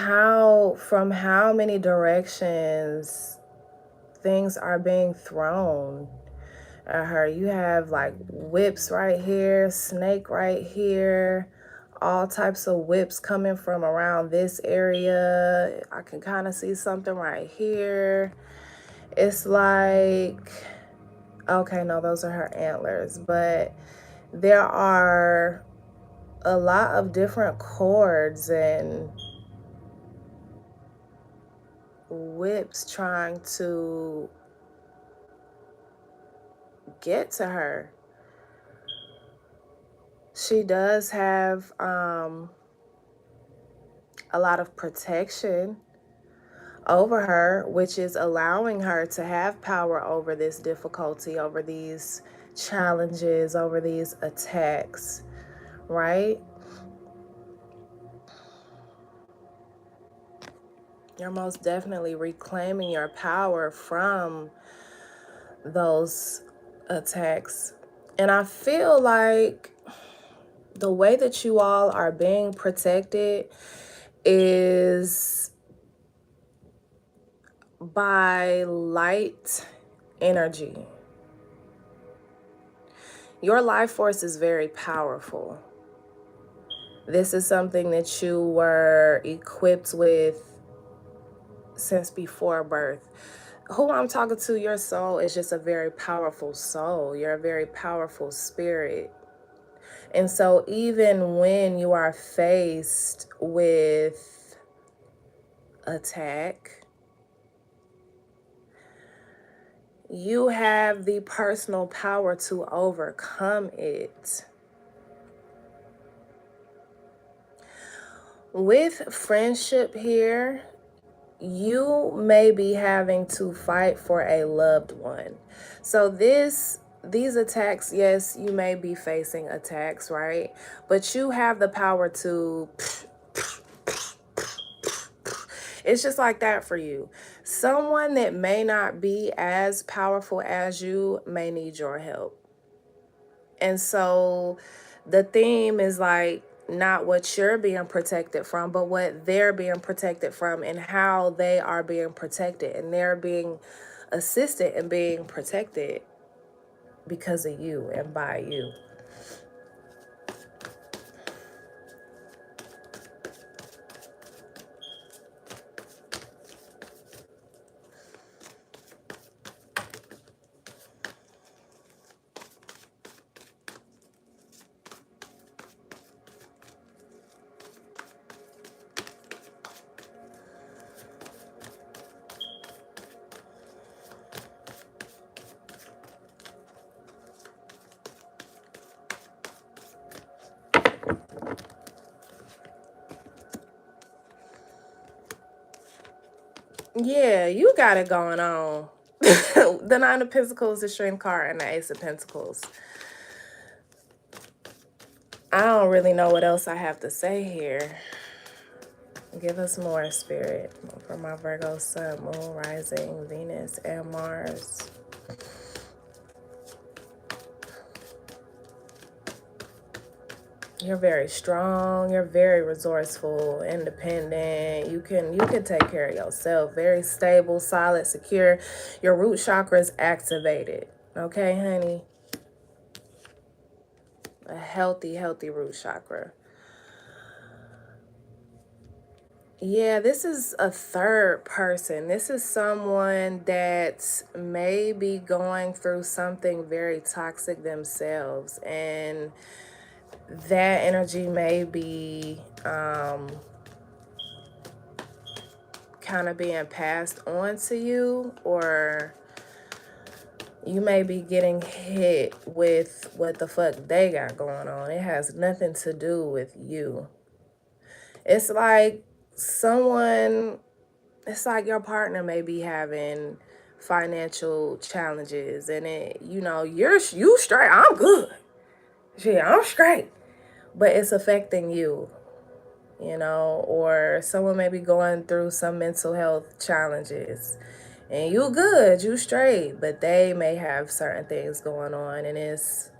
from how many directions things are being thrown at her. You have like whips right here, snake right here, all types of whips coming from around this area. I can kind of see something right here. It's like, okay, no, those are her antlers, but there are a lot of different cords and whips trying to get to her. She does have a lot of protection over her, which is allowing her to have power over this difficulty, over these challenges, over these attacks, right? You're most definitely reclaiming your power from those attacks. And I feel like the way that you all are being protected is by light energy. Your life force is very powerful. This is something that you were equipped with since before birth. Who I'm talking to, your soul is just a very powerful soul. You're a very powerful spirit. And so even when you are faced with attack, you have the personal power to overcome it. With friendship here, you may be having to fight for a loved one. So these attacks, yes, you may be facing attacks, right? But you have the power to it's just like that for you. Someone that may not be as powerful as you may need your help. And so the theme is like not what you're being protected from, but what they're being protected from and how they are being protected. And they're being assisted and being protected because of you and by you. Yeah, you got it going on. The Nine of Pentacles, the Strength card, and the Ace of Pentacles. I don't really know what else I have to say here. Give us more, Spirit, for my Virgo Sun, Moon, Rising, Venus, and Mars. You're very strong. You're very resourceful, independent. You can take care of yourself. Very stable, solid, secure. Your root chakra is activated. Okay, honey? A healthy root chakra. Yeah, this is a third person. This is someone that may be going through something very toxic themselves. And that energy may be kind of being passed on to you, or you may be getting hit with what the fuck they got going on. It has nothing to do with you. It's like it's like your partner may be having financial challenges, and you straight. I'm good. Yeah, I'm straight. But it's affecting you, or someone may be going through some mental health challenges, And you good, you straight, but they may have certain things going on and it's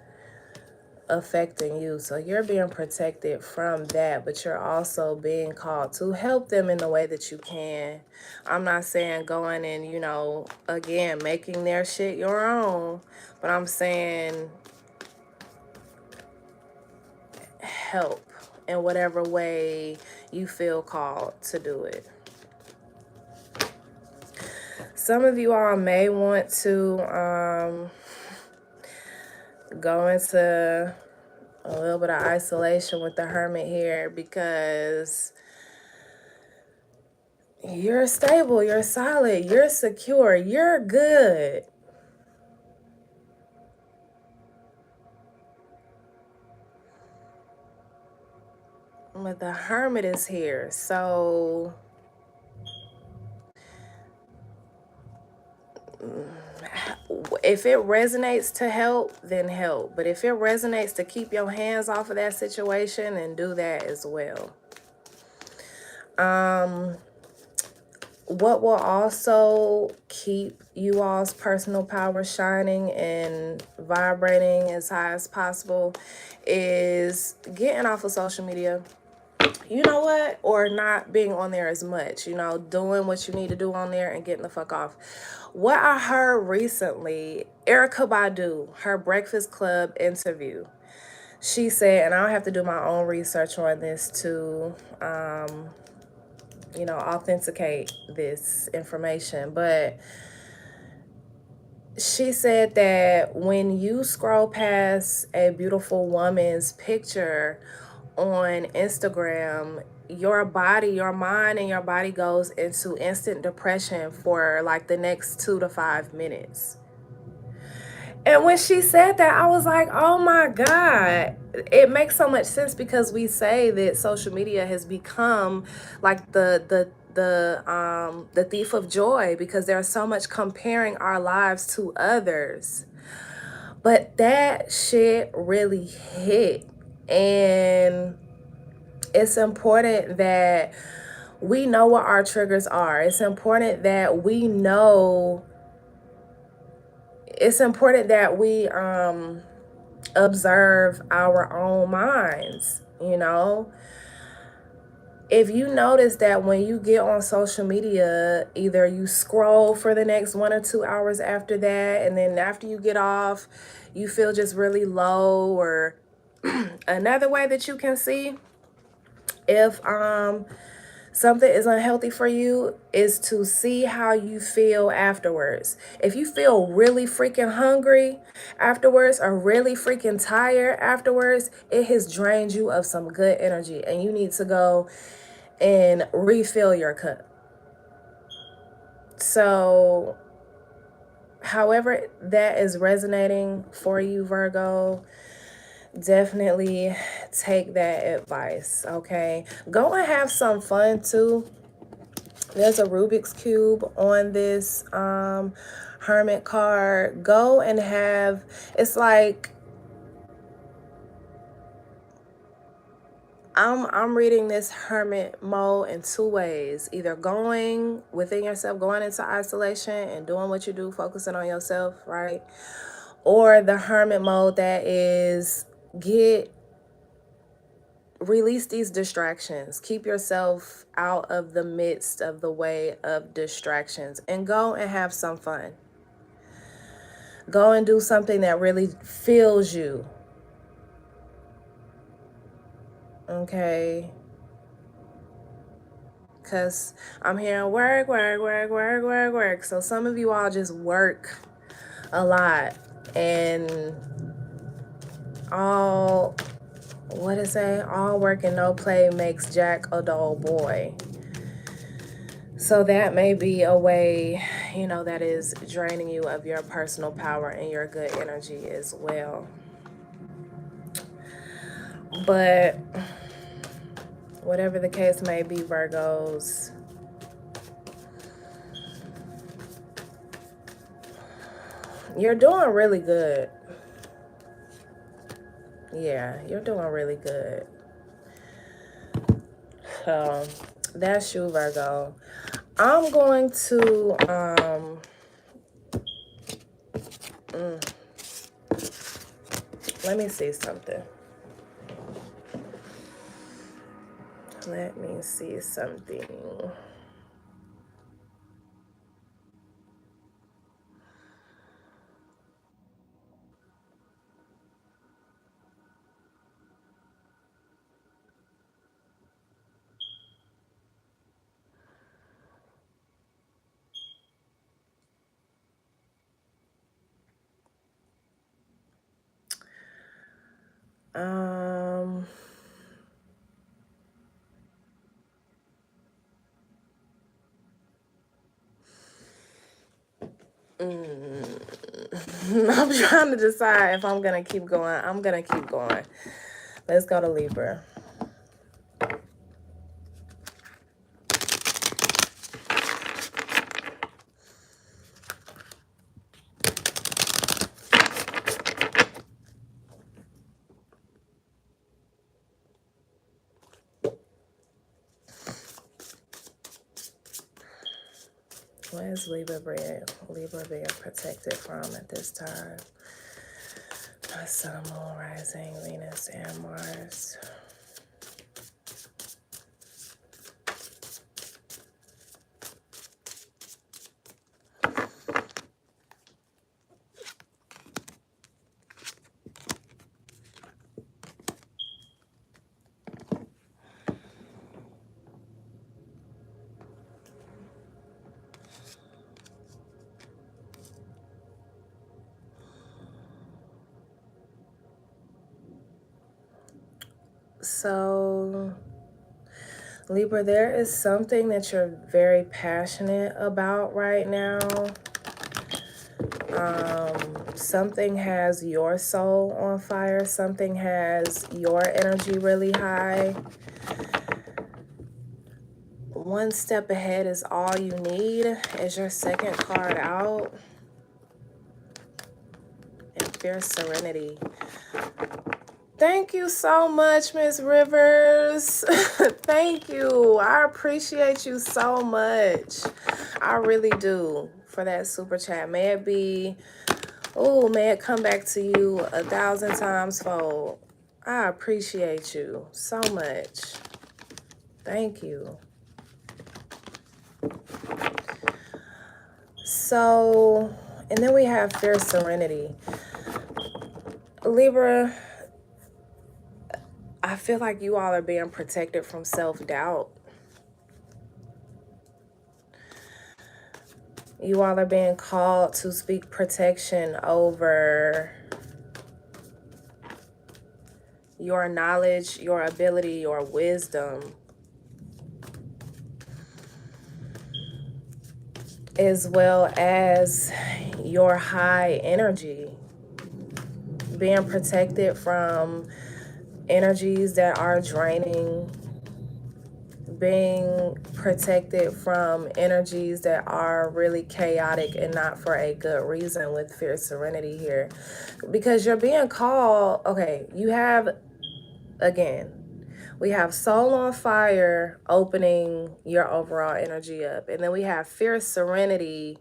affecting you. So you're being protected from that, but you're also being called to help them in the way that you can. I'm not saying going and, you know, again, making their shit your own, but I'm saying help in whatever way you feel called to do it. Some of you all may want to go into a little bit of isolation with the Hermit here because you're stable, you're solid, you're secure, you're good. But the Hermit is here, so if it resonates to help, then help. But if it resonates to keep your hands off of that situation, then do that as well. What will also keep you all's personal power shining and vibrating as high as possible is getting off of social media. You know what? Or not being on there as much, you know, doing what you need to do on there and getting the fuck off. What I heard recently, Erykah Badu, her Breakfast Club interview, she said, and I'll have to do my own research on this to, you know, authenticate this information, but she said that when you scroll past a beautiful woman's picture on Instagram, your body, your mind, and your body goes into instant depression for like the next 2 to 5 minutes. And when she said that, I was like, oh my God. It makes so much sense because we say that social media has become like the thief of joy because there's so much comparing our lives to others. But that shit really hit. And it's important that we know what our triggers are. It's important that we know. It's important that we observe our own minds, you know. If you notice that when you get on social media, either you scroll for the next 1 or 2 hours after that, and then after you get off, you feel just really low, or another way that you can see if something is unhealthy for you is to see how you feel afterwards. If you feel really freaking hungry afterwards or really freaking tired afterwards, it has drained you of some good energy and you need to go and refill your cup. So, however that is resonating for you, Virgo, definitely take that advice, okay? Go and have some fun too. There's a Rubik's Cube on this Hermit card. Go and have, it's like, I'm reading this hermit mode in 2 ways. Either going within yourself, going into isolation and doing what you do, focusing on yourself, right? Or the hermit mode that is release these distractions. Keep yourself out of the midst of the way of distractions and go and have some fun. Go and do something that really fills you. Okay? Because I'm hearing work, work, work, work, work, work. So some of you all just work a lot. And all, what is it? All work and no play makes Jack a dull boy. So that may be a way, you know, that is draining you of your personal power and your good energy as well. But whatever the case may be, Virgos, you're doing really good. Yeah, you're doing really good. So that's you, Virgo. I'm going to let me see something. Let me see something. Um, I'm trying to decide if I'm gonna keep going. I'm gonna keep going. Let's go to Libra. What is Libra being protected from at this time? Sun, Moon, Rising, Venus, and Mars. So, Libra, there is something that you're very passionate about right now. Something has your soul on fire. Something has your energy really high. One step ahead is all you need. Is your second card out. And Fierce Serenity. Thank you so much, Miss Rivers. Thank you. I appreciate you so much. I really do, for that super chat. May it be, may it come back to you 1,000 times fold. I appreciate you so much. Thank you. So, and then we have Fierce Serenity. Libra, I feel like you all are being protected from self-doubt. You all are being called to speak protection over your knowledge, your ability, your wisdom, as well as your high energy. Being protected from energies that are draining, being protected from energies that are really chaotic and not for a good reason with Fierce Serenity here. Because you're being called, okay, you have, again, we have Soul on Fire opening your overall energy up. And then we have Fierce Serenity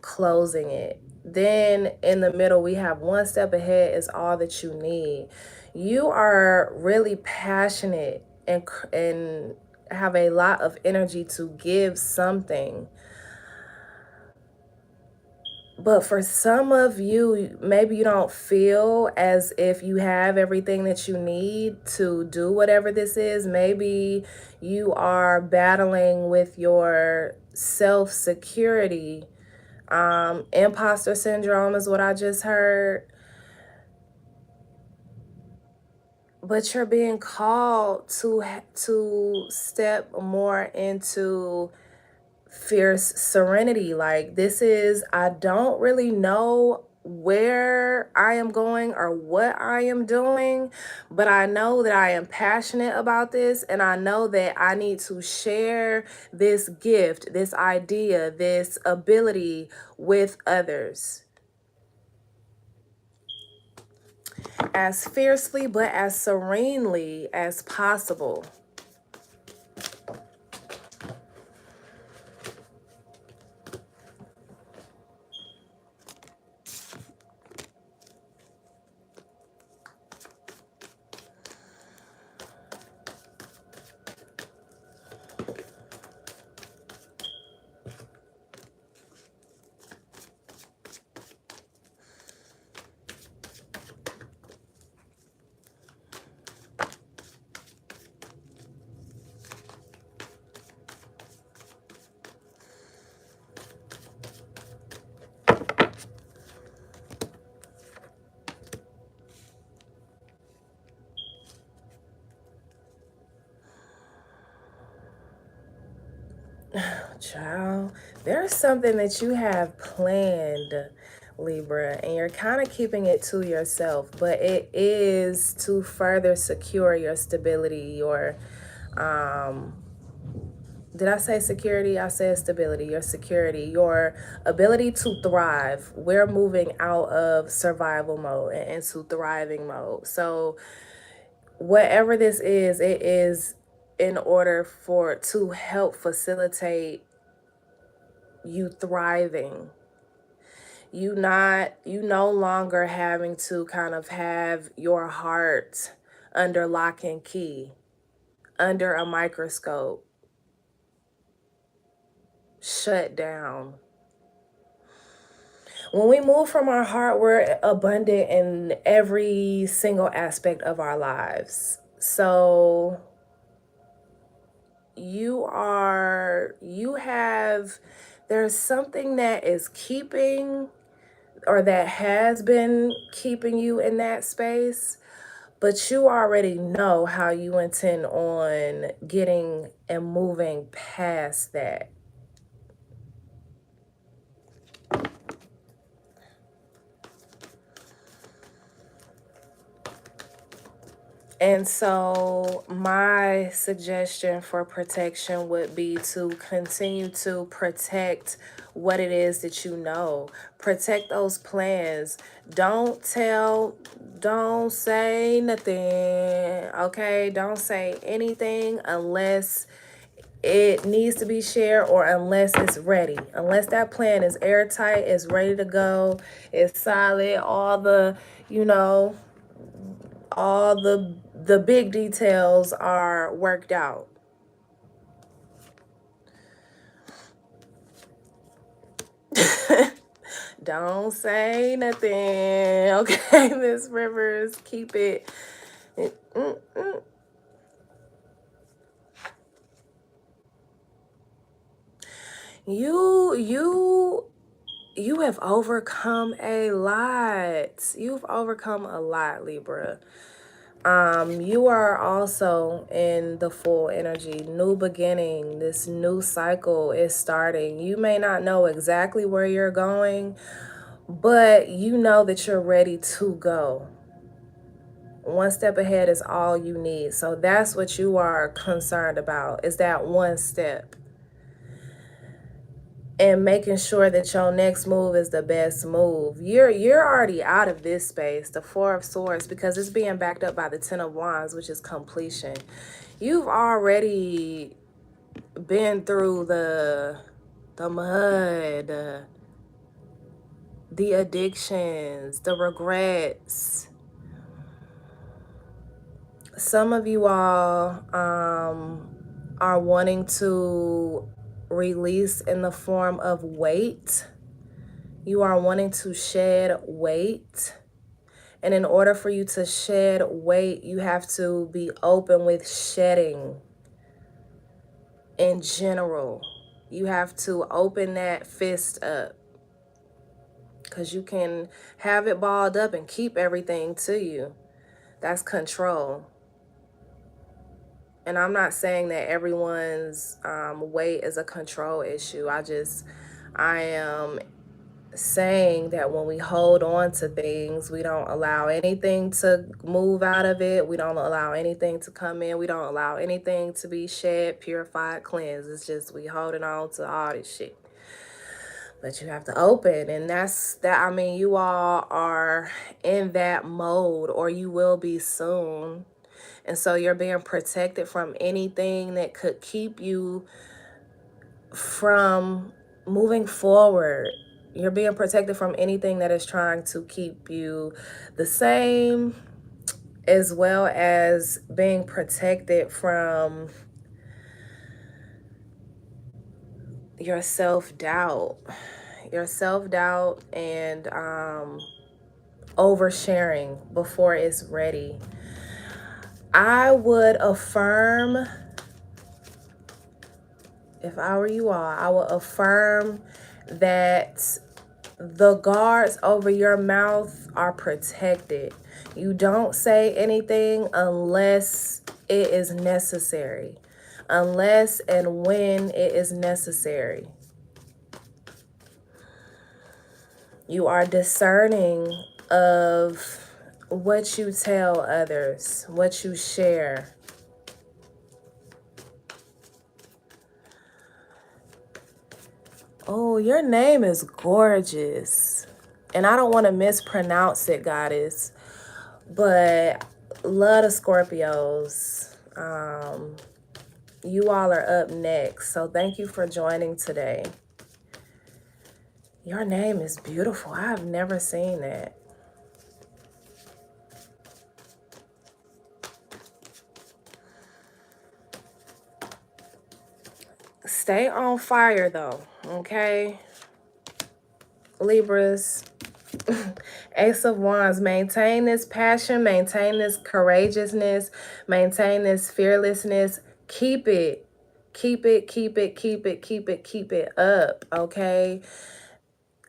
closing it. Then in the middle, we have One Step Ahead is all that you need. You are really passionate and have a lot of energy to give something. But for some of you, maybe you don't feel as if you have everything that you need to do whatever this is. Maybe you are battling with your self-security. Imposter syndrome is what I just heard. But you're being called to step more into Fierce Serenity. Like, this is, I don't really know where I am going or what I am doing, but I know that I am passionate about this, and I know that I need to share this gift, this idea, this ability with others as fiercely but as serenely as possible. Child, there's something that you have planned, Libra, and you're kind of keeping it to yourself, but it is to further secure your stability, your did I say security? I said stability, your security, your ability to thrive. We're moving out of survival mode and into thriving mode. So whatever this is, it is in order for to help facilitate you thriving. You no longer having to kind of have your heart under lock and key, under a microscope, shut down. When we move from our heart, we're abundant in every single aspect of our lives. So there's something that is keeping or that has been keeping you in that space, but you already know how you intend on getting and moving past that. And so, my suggestion for protection would be to continue to protect what it is that you know. Protect those plans. Don't say nothing, okay? Don't say anything unless it needs to be shared or unless it's ready. Unless that plan is airtight, it's ready to go, it's solid, you know, all the big details are worked out. Don't say nothing, okay, Miss Rivers. Keep it. You have overcome a lot. You've overcome a lot, Libra. You are also in the full energy, new beginning. This new cycle is starting. You may not know exactly where you're going, but you know that you're ready to go. One step ahead is all you need. So that's what you are concerned about, is that one step. And making sure that your next move is the best move. You're already out of this space, the Four of Swords, because it's being backed up by the Ten of Wands, which is completion. You've already been through the mud, the addictions, the regrets. Some of you all are wanting to release in the form of weight. You are wanting to shed weight. And in order for you to shed weight, you have to be open with shedding in general. You have to open that fist up, because you can have it balled up and keep everything to you. That's control. And I'm not saying that everyone's weight is a control issue. I am saying that when we hold on to things, we don't allow anything to move out of it. We don't allow anything to come in. We don't allow anything to be shed, purified, cleansed. It's just we holding on to all this shit. But you have to open, and that's that. I mean, you all are in that mode, or you will be soon. And so you're being protected from anything that could keep you from moving forward. You're being protected from anything that is trying to keep you the same, as well as being protected from your self-doubt. Your self-doubt and oversharing before it's ready. I would affirm, if I were you all, I would affirm that the guards over your mouth are protected. You don't say anything unless it is necessary. unless and when it is necessary. You are discerning of what you tell others, what you share. Oh, your name is gorgeous. And I don't want to mispronounce it, goddess, but love the Scorpios. You all are up next. So thank you for joining today. Your name is beautiful. I have never seen that. Stay on fire though, okay? Libras. Ace of Wands, maintain this passion, maintain this courageousness, maintain this fearlessness. Keep it. Keep it, keep it, keep it, keep it, keep it up, okay?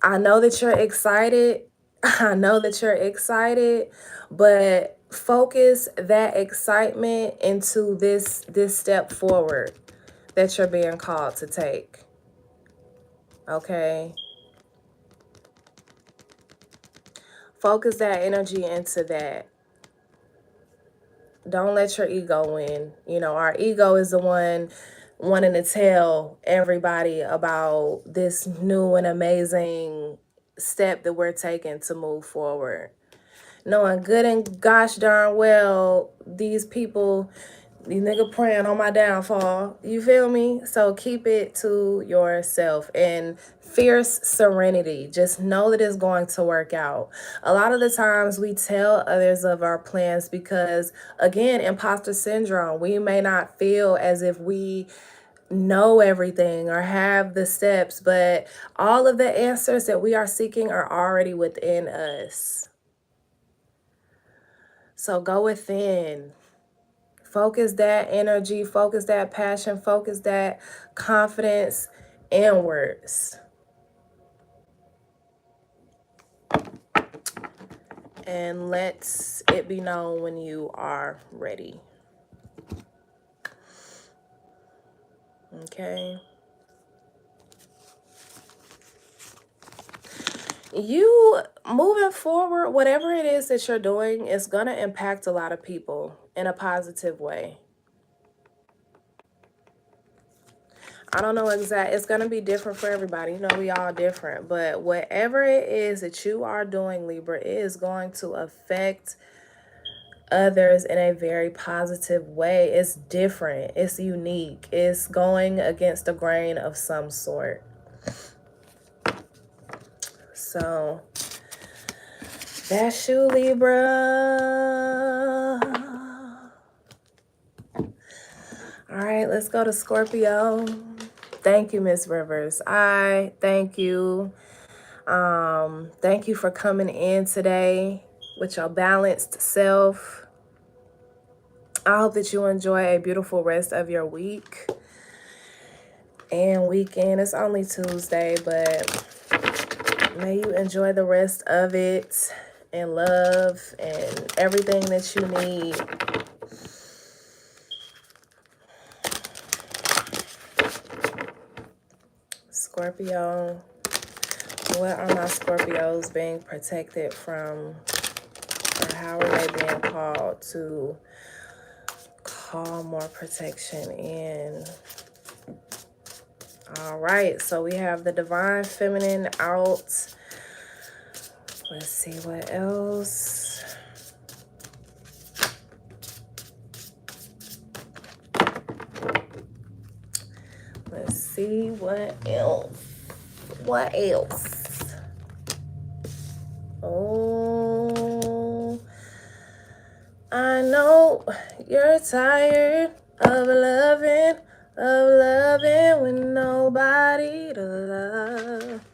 I know that you're excited. I know that you're excited, but focus that excitement into this step forward that you're being called to take. Okay? Focus that energy into that. Don't let your ego win. You know, our ego is the one wanting to tell everybody about this new and amazing step that we're taking to move forward. Knowing good and gosh darn well these people, these niggas praying on my downfall. You feel me? So keep it to yourself and fierce serenity. Just know that it's going to work out. A lot of the times we tell others of our plans because, again, imposter syndrome. We may not feel as if we know everything or have the steps, but all of the answers that we are seeking are already within us. So go within. Focus that energy, focus that passion, focus that confidence inwards. And let it be known when you are ready. Okay. You moving forward, whatever it is that you're doing, is going to impact a lot of people in a positive way. I don't know exactly. It's going to be different for everybody. You know, we all different. But whatever it is that you are doing, Libra, it is going to affect others in a very positive way. It's different. It's unique. It's going against the grain of some sort. So that's you, Libra. All right, let's go to Scorpio. Thank you, Miss Rivers. I thank you. Thank you for coming in today with your balanced self. I hope that you enjoy a beautiful rest of your week and weekend. It's only Tuesday, but may you enjoy the rest of it and love and everything that you need. Scorpio, what are my Scorpios being protected from, or how are they being called to call more protection in? All right, so we have the Divine Feminine out. Let's see what else. Let's see what else. What else? Oh, I know you're tired of loving with nobody to love.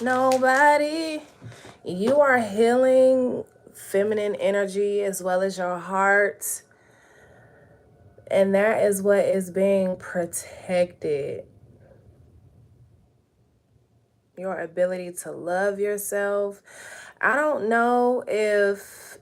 Nobody. You are healing feminine energy as well as your heart. And that is what is being protected. Your ability to love yourself. I don't know if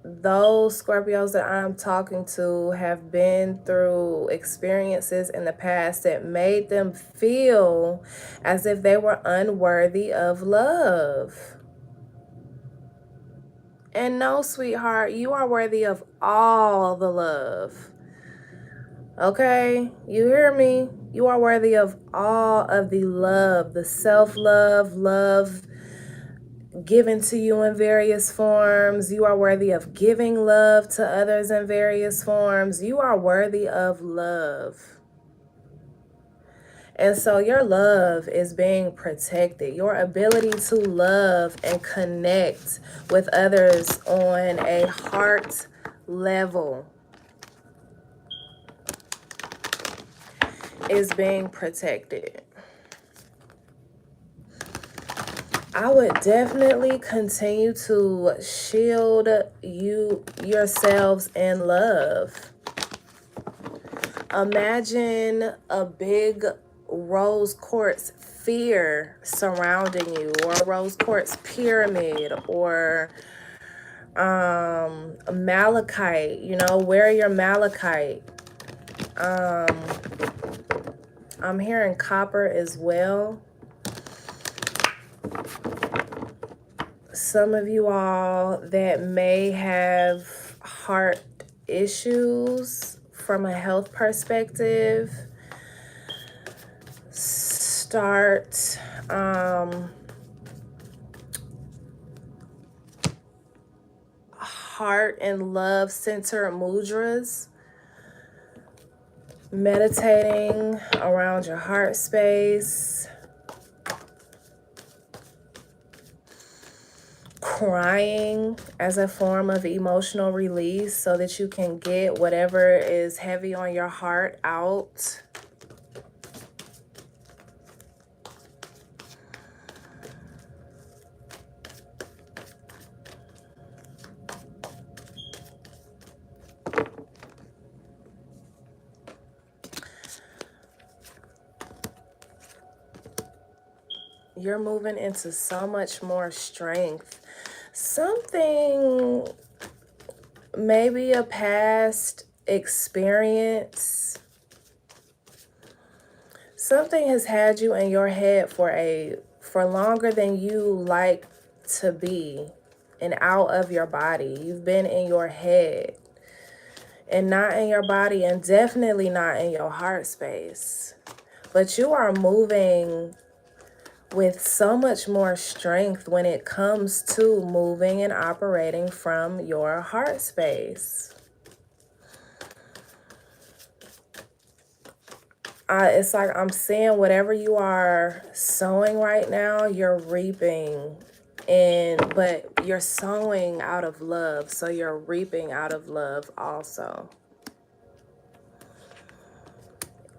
those Scorpios that I'm talking to have been through experiences in the past that made them feel as if they were unworthy of love. And no, sweetheart, you are worthy of all the love. Okay? You hear me? You are worthy of all of the love, the self-love, love given to you in various forms. You are worthy of giving love to others in various forms. You are worthy of love. And so your love is being protected. Your ability to love and connect with others on a heart level is being protected. I would definitely continue to shield yourselves in love. Imagine a big rose quartz sphere surrounding you, or a rose quartz pyramid, or malachite. You know, wear your malachite. I'm hearing copper as well. Some of you all that may have heart issues from a health perspective, start heart and love centered mudras, meditating around your heart space, crying as a form of emotional release so that you can get whatever is heavy on your heart out. You're moving into so much more strength. Something, maybe a past experience, something has had you in your head for longer than you like to be, and out of your body. You've been in your head and not in your body, and definitely not in your heart space. But you are moving with so much more strength when it comes to moving and operating from your heart space. It's like I'm seeing whatever you are sowing right now, you're reaping. But you're sowing out of love, so you're reaping out of love also.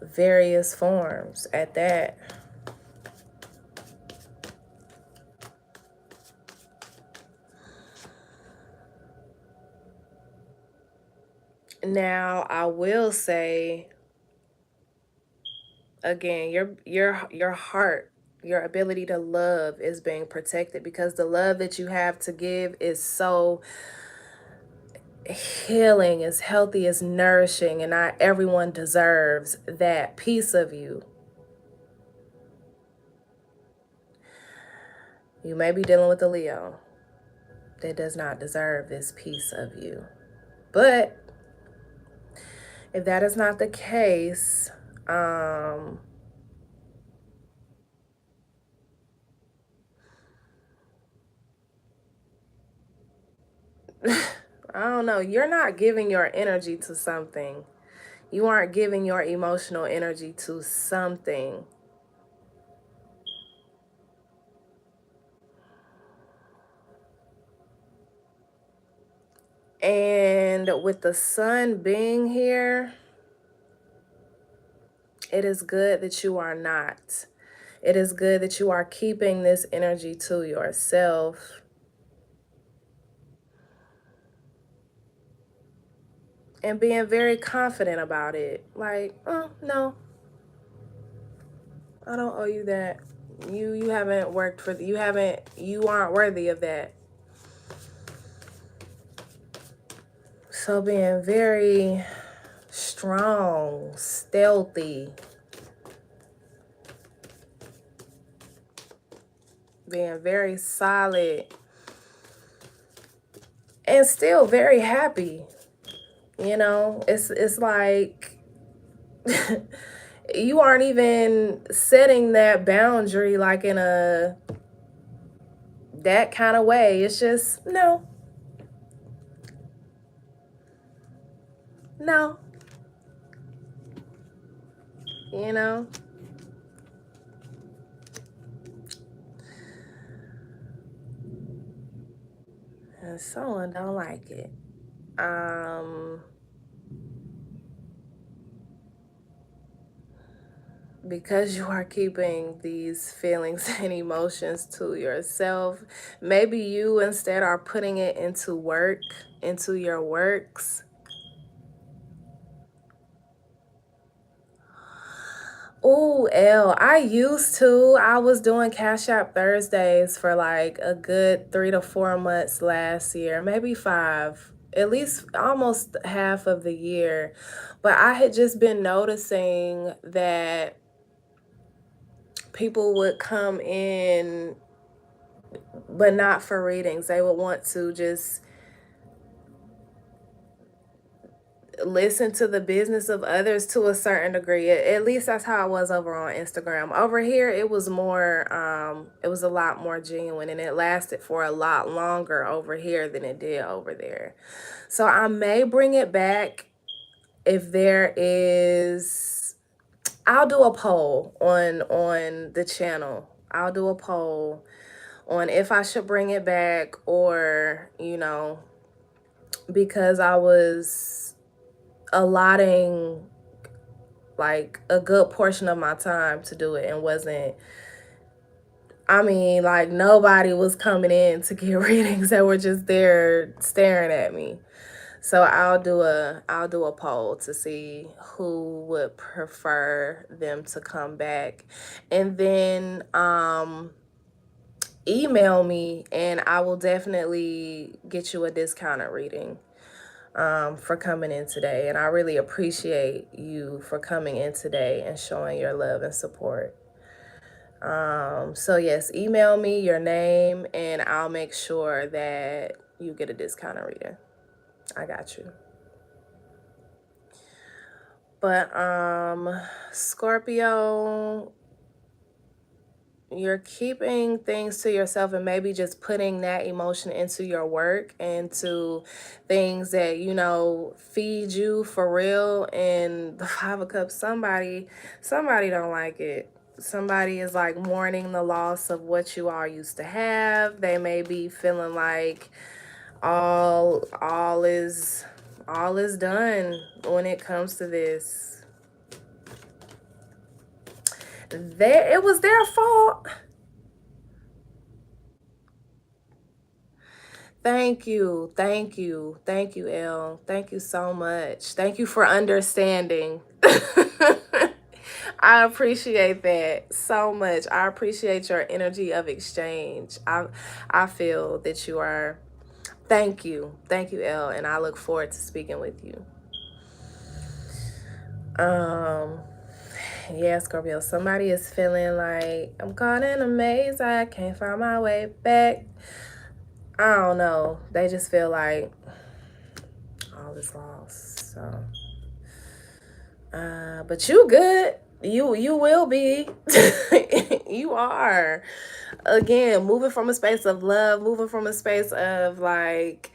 Various forms at that. Now, I will say again, your heart, your ability to love is being protected, because the love that you have to give is so healing, is healthy, is nourishing, and not everyone deserves that piece of you. You may be dealing with a Leo that does not deserve this piece of you. But if that is not the case, I don't know, you're not giving your energy to something. You aren't giving your emotional energy to something. And with the sun being here, it is good that you are not. It is good that you are keeping this energy to yourself. And being very confident about it. Like, oh, no, I don't owe you that. You haven't worked for, you aren't worthy of that. So being very strong, stealthy, being very solid, and still very happy. It's like you aren't even setting that boundary like in a that kind of way. It's just no, no, you know. And someone don't like it. Um, because you are keeping these feelings and emotions to yourself, maybe you instead are putting it into work, into your works. Ooh, I used to. I was doing Cash App Thursdays for like a good 3 to 4 months last year, maybe five, at least almost half of the year. But I had just been noticing that people would come in, but not for readings. They would want to just listen to the business of others to a certain degree. At least that's how it was over on Instagram. Over here, it was more, it was a lot more genuine, and it lasted for a lot longer over here than it did over there. So I may bring it back if there is. I'll do a poll on the channel. I'll do a poll on if I should bring it back, or because I was allotting like a good portion of my time to do it and wasn't, I mean, like nobody was coming in to get readings. That were just there staring at me. So I'll do a poll to see who would prefer them to come back, and then email me and I will definitely get you a discounted reading for coming in today. And I really appreciate you for coming in today and showing your love and support. So yes, email me your name and I'll make sure that you get a discounted reading. I got you. But Scorpio, you're keeping things to yourself and maybe just putting that emotion into your work and to things that feed you for real. And the 5 of Cups, somebody don't like it. Somebody is like mourning the loss of what you all used to have. They may be feeling like all is done when it comes to this. It was their fault. Thank you. Thank you. Thank you, Elle. Thank you so much. Thank you for understanding. I appreciate that so much. I appreciate your energy of exchange. I feel that you are. Thank you. Thank you, Elle, and I look forward to speaking with you. Um yeah, Scorpio, somebody is feeling like I'm caught in a maze. I can't find my way back. I don't know. They just feel like all is lost. So, but you good. You will be. You are. Again, moving from a space of love, moving from a space of like,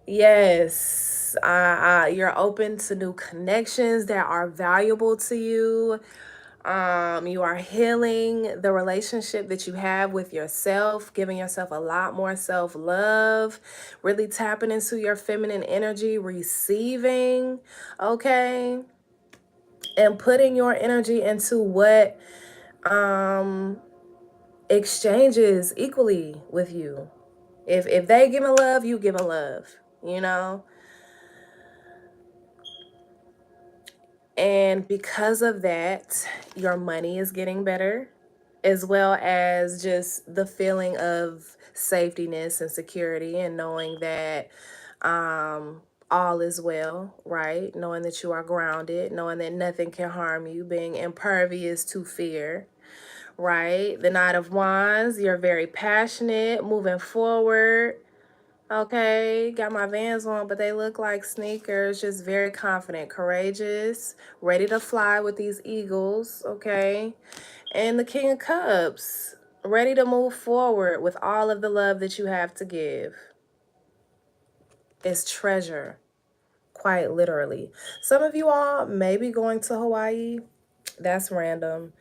yes, you're open to new connections that are valuable to you. You are healing the relationship that you have with yourself, giving yourself a lot more self love, really tapping into your feminine energy, receiving, okay, and putting your energy into what exchanges equally with you. If they giving love, you giving love, you know? And because of that, your money is getting better, as well as just the feeling of safetyness and security, and knowing that all is well, right? Knowing that you are grounded, knowing that nothing can harm you, being impervious to fear, right? The Knight of Wands, you're very passionate, moving forward. Okay, got my Vans on, but they look like sneakers. Just very confident, courageous, ready to fly with these eagles, okay? And the King of Cups, ready to move forward with all of the love that you have to give. It's treasure, quite literally. Some of you all may be going to Hawaii. That's random.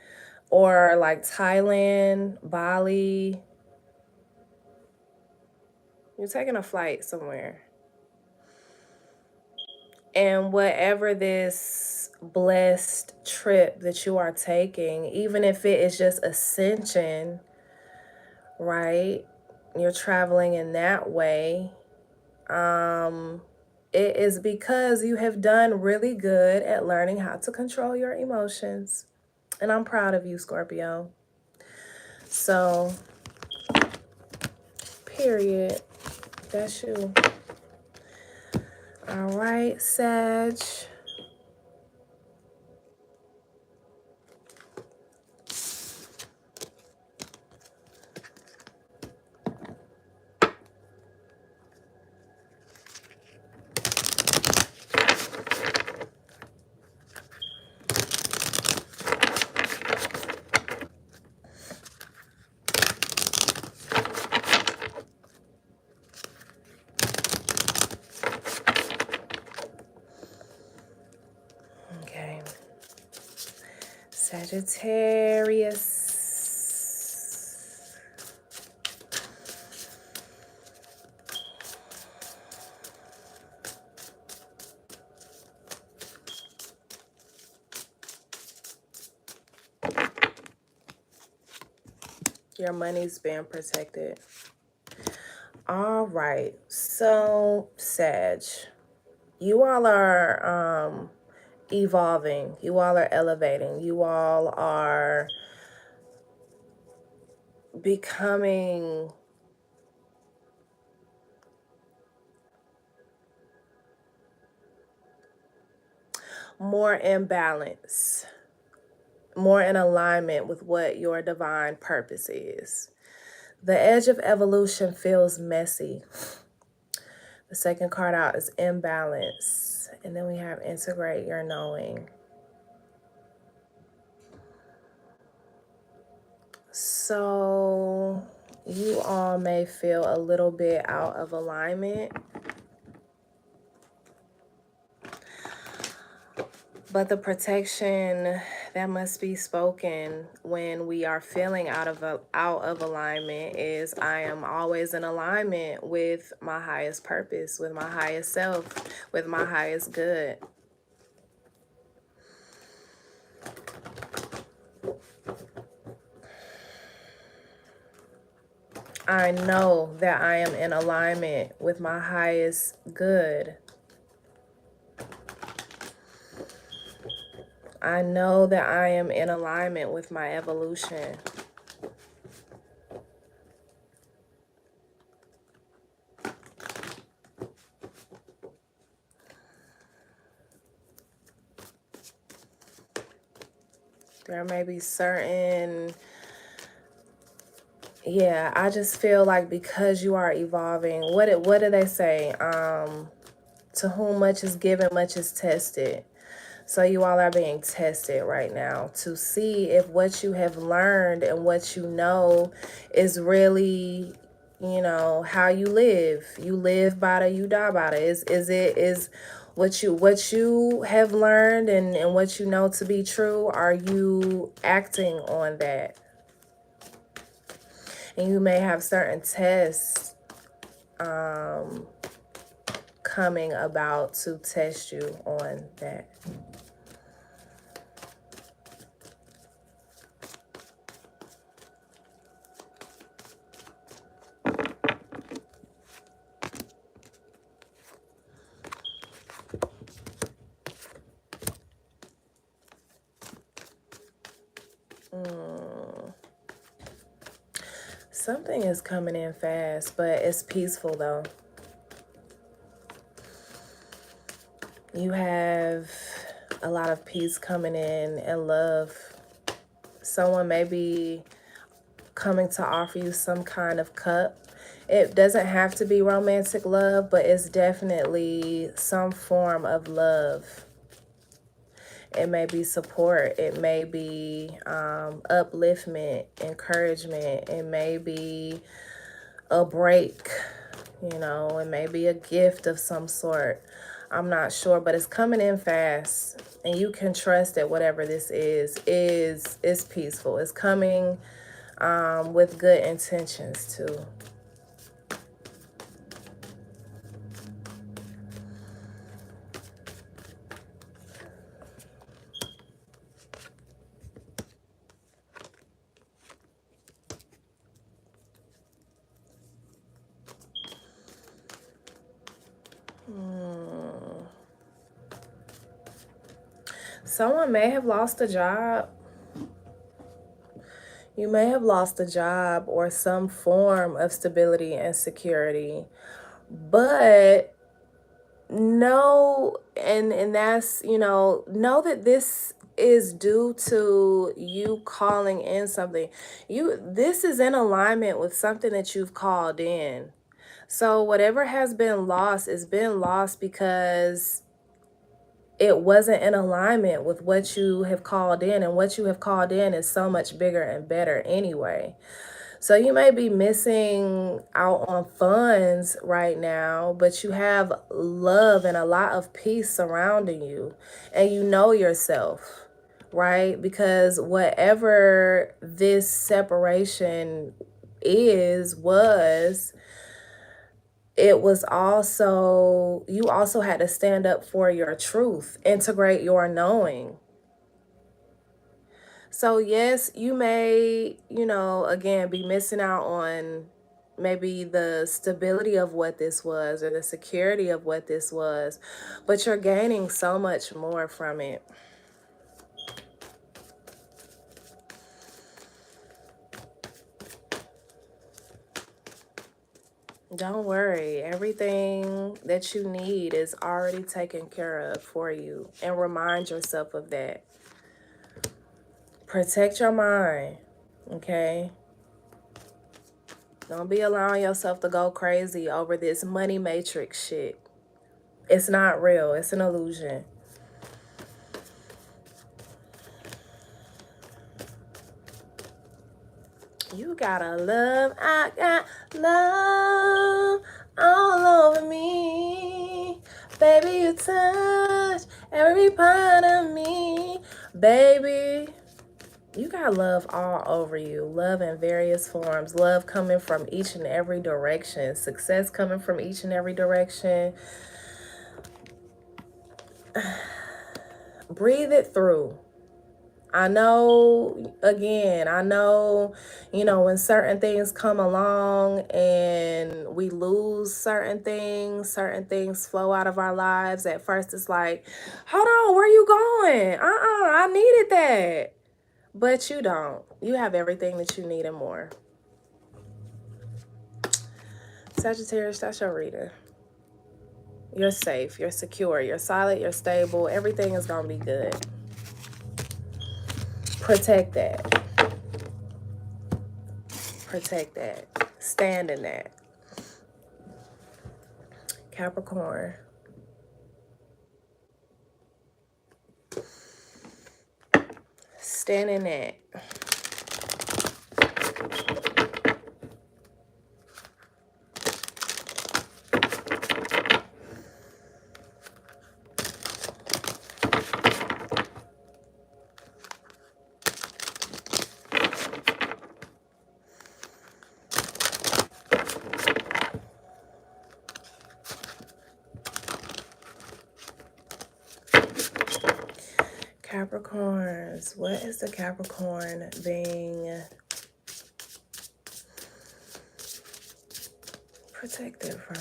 Or like Thailand, Bali. You're taking a flight somewhere. And whatever this blessed trip that you are taking, even if it is just ascension, right? You're traveling in that way. It is because you have done really good at learning how to control your emotions. And I'm proud of you, Scorpio. So, period. That's you. All right, Sag. Okay. Sagittarius. Your money's being protected. All right. So, Sag, you all are evolving. You all are elevating. You all are becoming more in balance, more in alignment with what your divine purpose is. The edge of evolution feels messy. The second card out is imbalance. And then we have integrate your knowing. So you all may feel a little bit out of alignment. But the protection that must be spoken when we are feeling out of alignment is I am always in alignment with my highest purpose, with my highest self, with my highest good. I know that I am in alignment with my highest good. I know that I am in alignment with my evolution. There may be certain, yeah, I just feel like because you are evolving, what do they say? To whom much is given, much is tested. So you all are being tested right now to see if what you have learned and what you know is really, you know, how you live. You live by the, you die by the. Is what you have learned and what you know to be true, are you acting on that? And you may have certain tests coming about to test you on that. Something is coming in fast, but it's peaceful though. You have a lot of peace coming in and love. Someone may be coming to offer you some kind of cup. It doesn't have to be romantic love, but it's definitely some form of love. It may be support. It may be upliftment, encouragement. It may be a break. You know, it may be a gift of some sort. I'm not sure, but it's coming in fast. And you can trust that whatever this is peaceful. It's coming with good intentions too. Someone may have lost a job. You may have lost a job or some form of stability and security. But know, and that's, know that this is due to you calling in something. This is in alignment with something that you've called in. So whatever has been lost is been lost because it wasn't in alignment with what you have called in, and what you have called in is so much bigger and better anyway. So you may be missing out on funds right now, but you have love and a lot of peace surrounding you, and you know yourself, right? Because whatever this separation was, it was also, you also had to stand up for your truth, integrate your knowing. So yes, you may, again, be missing out on maybe the stability of what this was or the security of what this was, but you're gaining so much more from it. Don't worry, everything that you need is already taken care of for you, and remind yourself of that. Protect your mind, okay? Don't be allowing yourself to go crazy over this money matrix shit. It's not real. It's an illusion. You gotta love. I got love all over me. Baby, you touch every part of me. Baby, you got love all over you. Love in various forms. Love coming from each and every direction. Success coming from each and every direction. Breathe it through. I know, again, when certain things come along and we lose certain things flow out of our lives. At first, it's like, hold on, where you going? I needed that. But you don't. You have everything that you need and more. Sagittarius, that's your reader. You're safe, you're secure, you're solid, you're stable. Everything is going to be good. Protect that. Protect that. Stand in that. Capricorn. Stand in that. Capricorns. What is the Capricorn being protected from?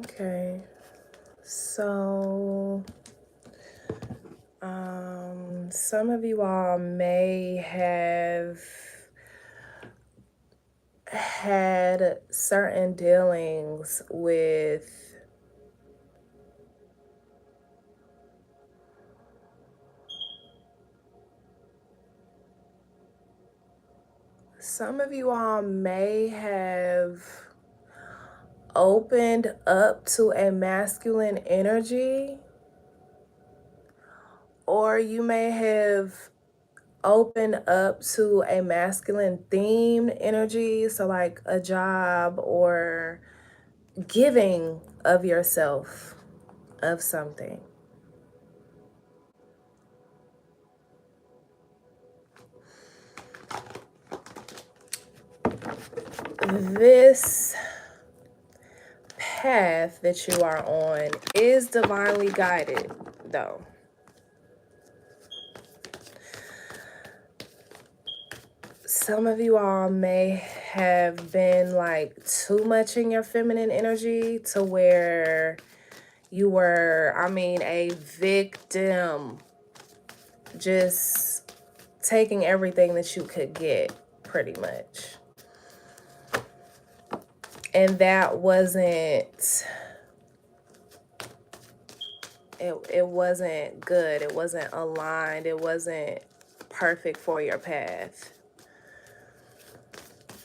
Okay. So, some of you all may have had certain dealings with some of you all may have opened up to a masculine energy, or you may have opened up to a masculine themed energy. So, like a job or giving of yourself, of something. This path that you are on is divinely guided, though. Some of you all may have been like too much in your feminine energy to where you were, a victim, just taking everything that you could get, pretty much. And that wasn't, it wasn't good. It wasn't aligned. It wasn't perfect for your path.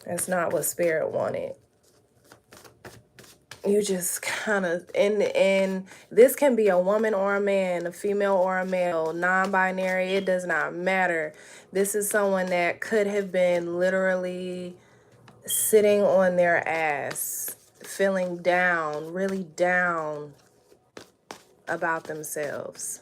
That's not what spirit wanted. You just kind of, and this can be a woman or a man, a female or a male, non-binary, it does not matter. This is someone that could have been literally sitting on their ass, feeling down, really down about themselves.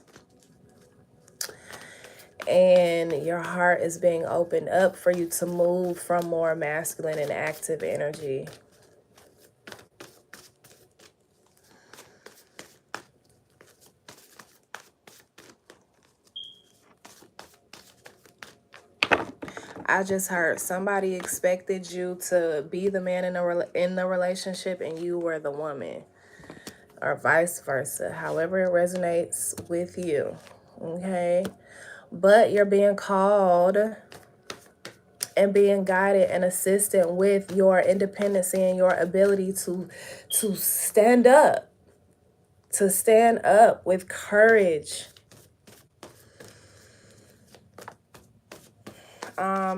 And your heart is being opened up for you to move from more masculine and active energy. I just heard somebody expected you to be the man in the relationship and you were the woman, or vice versa, however it resonates with you, okay? But you're being called and being guided and assisted with your independency and your ability to stand up, with courage.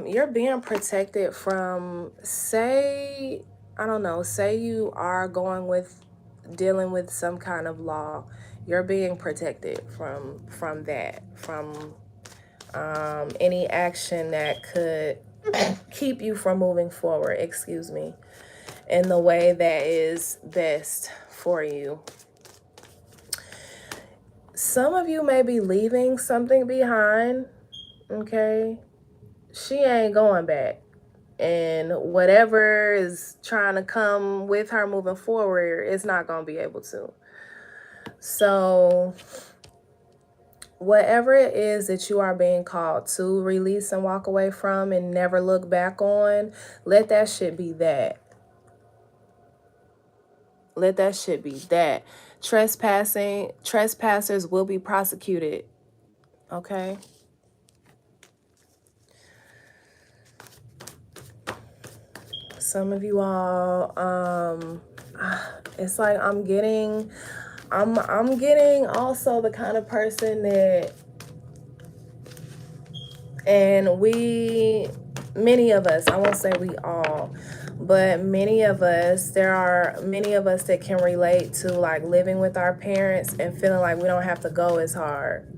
You're being protected from, say you are dealing with some kind of law. You're being protected from that, from any action that could keep you from moving forward, in the way that is best for you. Some of you may be leaving something behind, okay? She ain't going back. And whatever is trying to come with her moving forward, it's not going to be able to. So whatever it is that you are being called to release and walk away from and never look back on, let that shit be that. Let that shit be that. Trespassers will be prosecuted. Okay? Some of you all, it's like I'm getting also the kind of person that, and many of us, I won't say we all, but there are many of us that can relate to like living with our parents and feeling like we don't have to go as hard.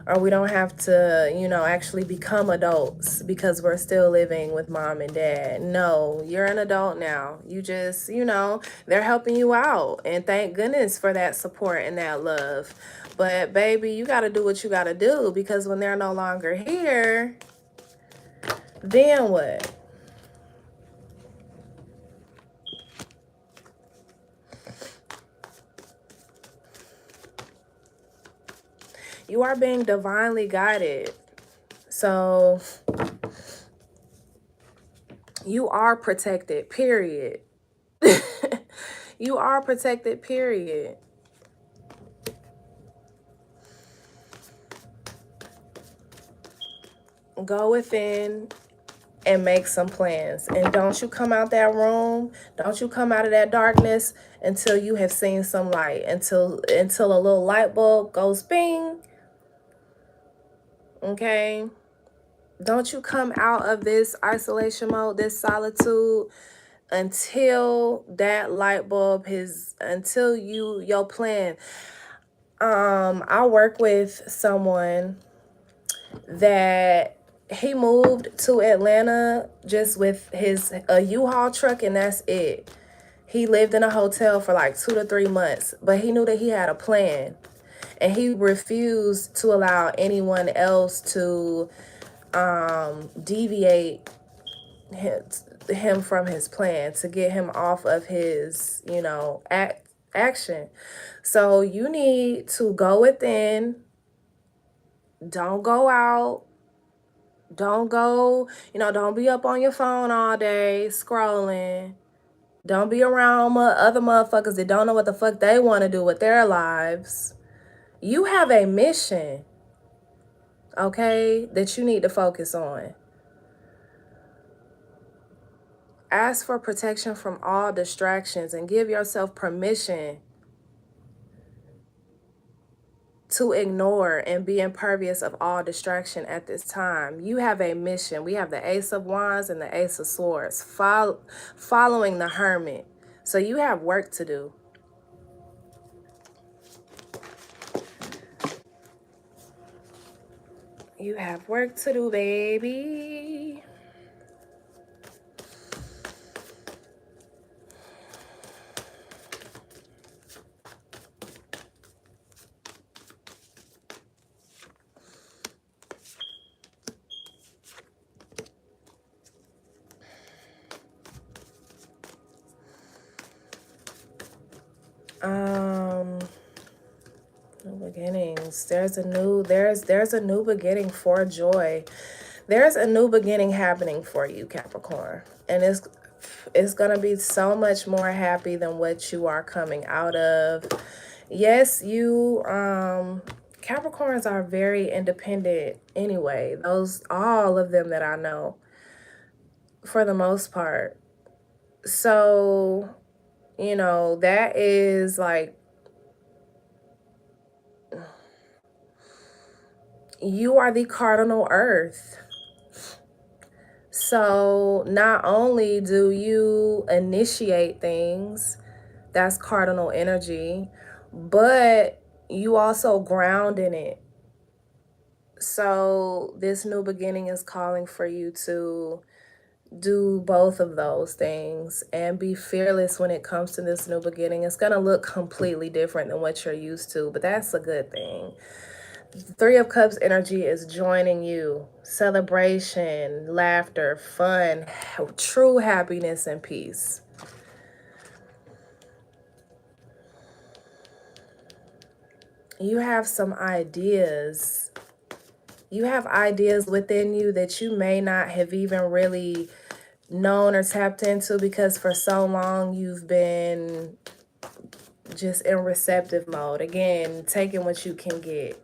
Or we don't have to, actually become adults because we're still living with mom and dad. No, you're an adult now. You just, they're helping you out. And thank goodness for that support and that love. But baby, you got to do what you got to do, because when they're no longer here, then what? You are being divinely guided. So you are protected, period. You are protected, period. Go within and make some plans. And don't you come out that room, don't you come out of that darkness until you have seen some light, until a little light bulb goes bing. Okay? Don't you come out of this isolation mode, this solitude, until that light bulb is, until your plan. I work with someone that he moved to Atlanta just with a U-Haul truck, and that's it. He lived in a hotel for like 2 to 3 months, but he knew that he had a plan, and he refused to allow anyone else to deviate him from his plan, to get him off of his, action. So you need to go within. Don't go out. Don't go, don't be up on your phone all day scrolling. Don't be around other motherfuckers that don't know what the fuck they want to do with their lives. You have a mission, okay, that you need to focus on. Ask for protection from all distractions and give yourself permission to ignore and be impervious of all distraction at this time. You have a mission. We have the Ace of Wands and the Ace of Swords, following the Hermit. So you have work to do. You have work to do, baby. New beginnings. There's a new beginning for joy. There's a new beginning happening for you, Capricorn. And it's gonna be so much more happy than what you are coming out of. Yes, you Capricorns are very independent anyway. All of them that I know, for the most part. So, that is like, you are the cardinal earth. So not only do you initiate things, that's cardinal energy, but you also ground in it. So this new beginning is calling for you to do both of those things and be fearless when it comes to this new beginning. It's going to look completely different than what you're used to, but that's a good thing. Three of Cups energy is joining you. Celebration, laughter, fun, true happiness and peace. You have some ideas. You have ideas within you that you may not have even really known or tapped into, because for so long you've been just in receptive mode. Again, taking what you can get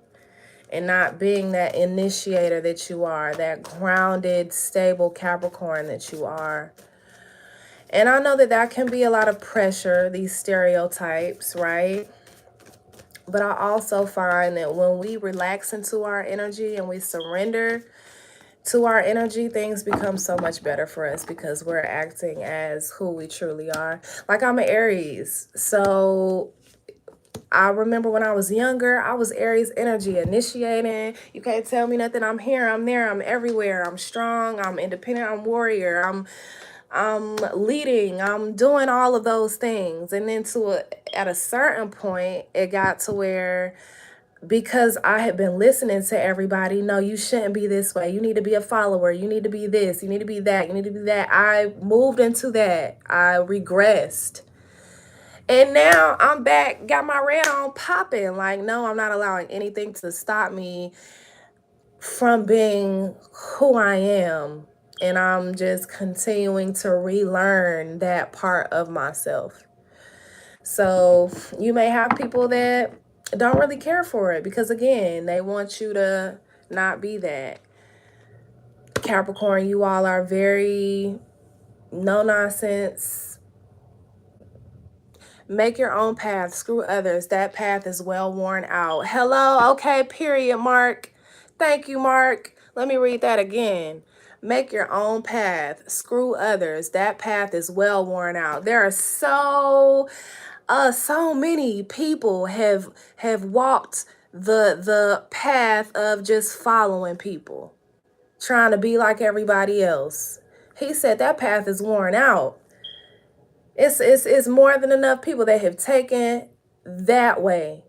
and not being that initiator that you are, that grounded, stable Capricorn that you are. And I know that can be a lot of pressure, these stereotypes, right? But I also find that when we relax into our energy and we surrender to our energy, things become so much better for us because we're acting as who we truly are. Like, I'm an Aries, so I remember when I was younger, I was Aries energy, initiating. You can't tell me nothing. I'm here, I'm there, I'm everywhere. I'm strong, I'm independent, I'm warrior, I'm leading, I'm doing all of those things. And then at a certain point, it got to where, because I had been listening to everybody, no, you shouldn't be this way. You need to be a follower. You need to be this. You need to be that. You need to be that. I moved into that. I regressed. And now I'm back, got my red on popping. Like, no, I'm not allowing anything to stop me from being who I am. And I'm just continuing to relearn that part of myself. So you may have people that don't really care for it because, again, they want you to not be that. Capricorn, you all are very no nonsense. Make your own path. Screw others. That path is well worn out. Hello? Okay, period, Mark. Thank you, Mark. Let me read that again. Make your own path. Screw others. That path is well worn out. There are so many people have walked the path of just following people, trying to be like everybody else. He said that path is worn out. It's more than enough people that have taken that way.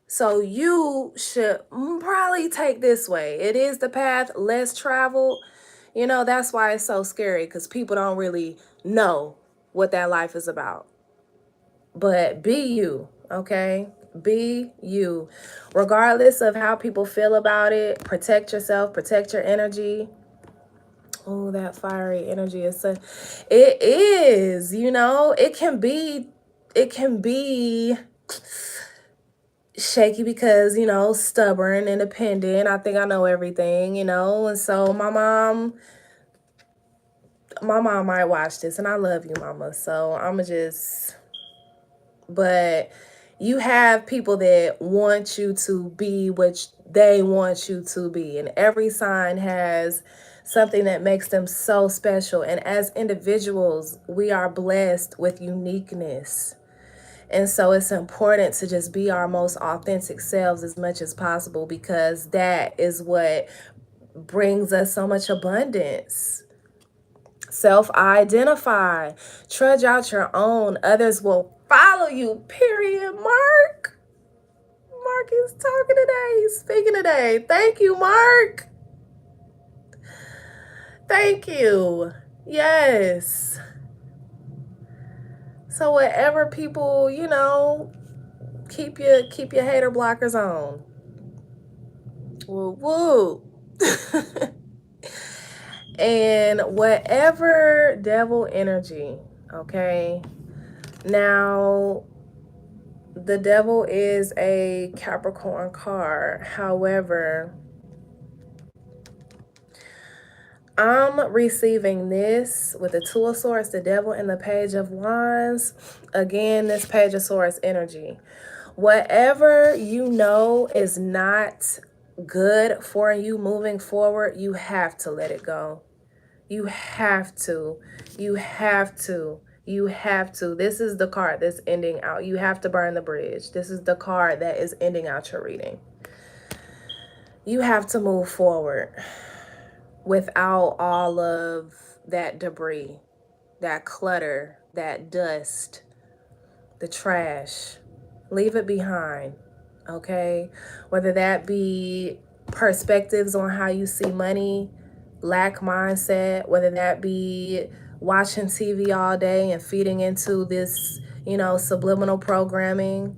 So you should probably take this way. It is the path less traveled. You know, that's why it's so scary, because people don't really know what that life is about. But be you, okay? Be you. Regardless of how people feel about it, protect yourself, protect your energy. Oh, that fiery energy is such, it is, it can be shaky because, stubborn, independent. I think I know everything, and so my mom might watch this, and I love you, mama. So I'ma just, but you have people that want you to be what they want you to be, and every sign has something that makes them so special. And as individuals, we are blessed with uniqueness. And so it's important to just be our most authentic selves as much as possible, because that is what brings us so much abundance. Self-identify. Trudge out your own. Others will follow you. Period. Mark. Mark is talking today. He's speaking today. Thank you, Mark. Thank you. Yes. So whatever people, keep your hater blockers on. Woo woo. And whatever devil energy, okay? Now, the devil is a Capricorn card. However, I'm receiving this with the Two of Swords, the devil, and the Page of Wands. Again, this Page of Swords energy. Whatever you know is not good for you moving forward, you have to let it go. You have to. You have to. You have to. This is the card that's ending out. You have to burn the bridge. This is the card that is ending out your reading. You have to move forward without all of that debris, that clutter, that dust, the trash. Leave it behind, okay? Whether that be perspectives on how you see money, lack mindset, whether that be watching TV all day and feeding into this, subliminal programming,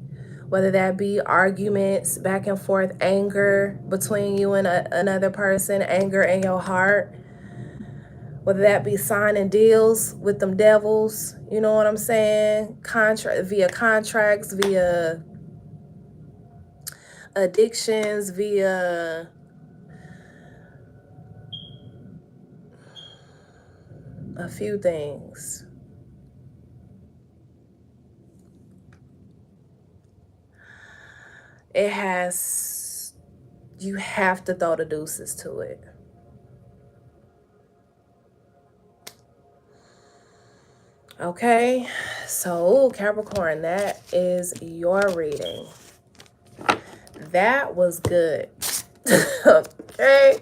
whether that be arguments back and forth, anger between you and another person, anger in your heart, whether that be signing deals with them devils, you know what I'm saying? Via contracts, via addictions, via a few things. You have to throw the deuces to it. Okay, so Capricorn, that is your reading. That was good. Okay,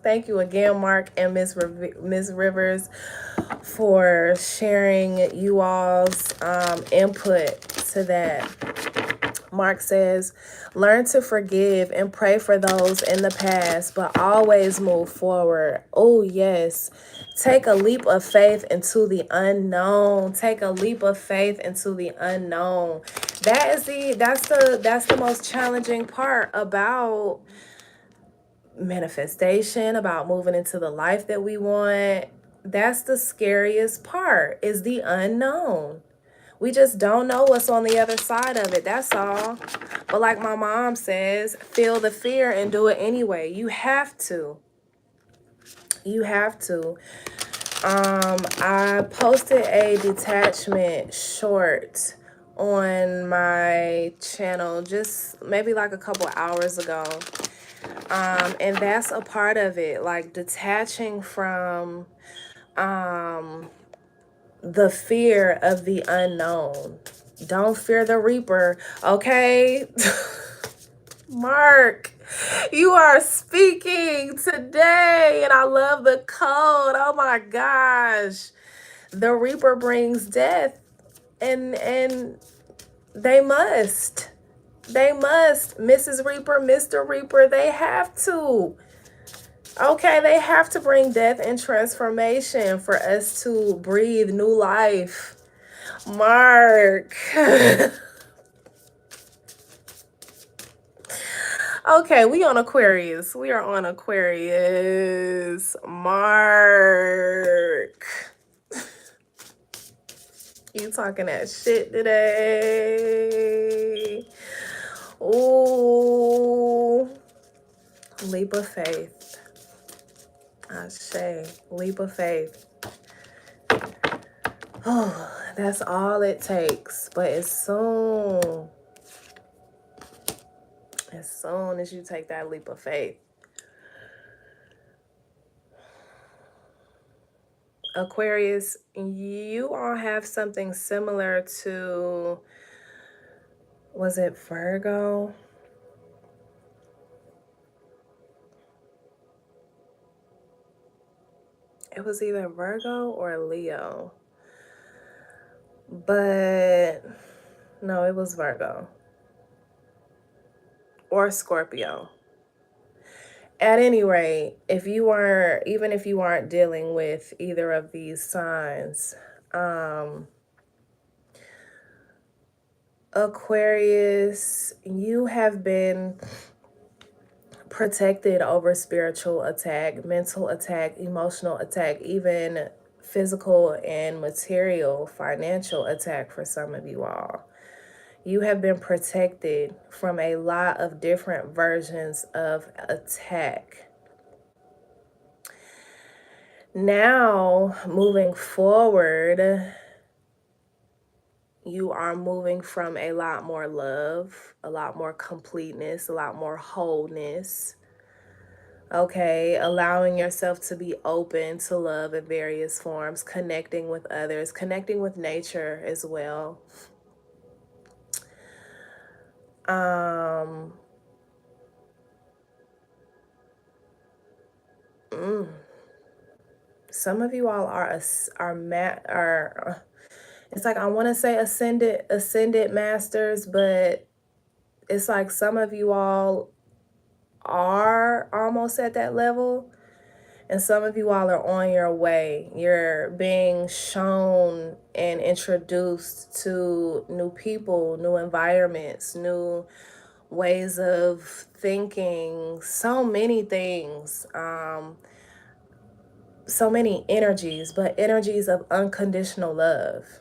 thank you again, Mark and Miss Rivers, for sharing you all's input to that. Mark says, learn to forgive and pray for those in the past, but always move forward. Oh, yes. Take a leap of faith into the unknown. Take a leap of faith into the unknown. That's the most challenging part about manifestation, about moving into the life that we want. That's the scariest part, is the unknown. We just don't know what's on the other side of it. That's all. But like my mom says, feel the fear and do it anyway. You have to. You have to. I posted a detachment short on my channel just maybe like a couple hours ago. And that's a part of it, like detaching from the fear of the unknown. Don't fear the reaper, okay? Mark, you are speaking today, and I love the code. Oh my gosh. The reaper brings death, and they must. They must. Mrs. Reaper, Mr. Reaper, they have to. Okay, they have to bring death and transformation for us to breathe new life. Mark. Okay, we on Aquarius. We are on Aquarius. Mark. You talking that shit today. Ooh. Leap of faith. I say, leap of faith. Oh, that's all it takes. But as soon as you take that leap of faith, Aquarius, you all have something similar to, was it Virgo? It was either Virgo or Leo. But no, it was Virgo. Or Scorpio. At any rate, if you weren't, even if you aren't dealing with either of these signs, Aquarius, you have been protected over spiritual attack, mental attack, emotional attack, even physical and material, financial attack for some of you all. You have been protected from a lot of different versions of attack. Now, moving forward, you are moving from a lot more love, a lot more completeness, a lot more wholeness. Okay, allowing yourself to be open to love in various forms, connecting with others, connecting with nature as well. Some of you all are it's like I want to say ascended masters, but it's like some of you all are almost at that level, and some of you all are on your way. You're being shown and introduced to new people, new environments, new ways of thinking, so many things, so many energies, but energies of unconditional love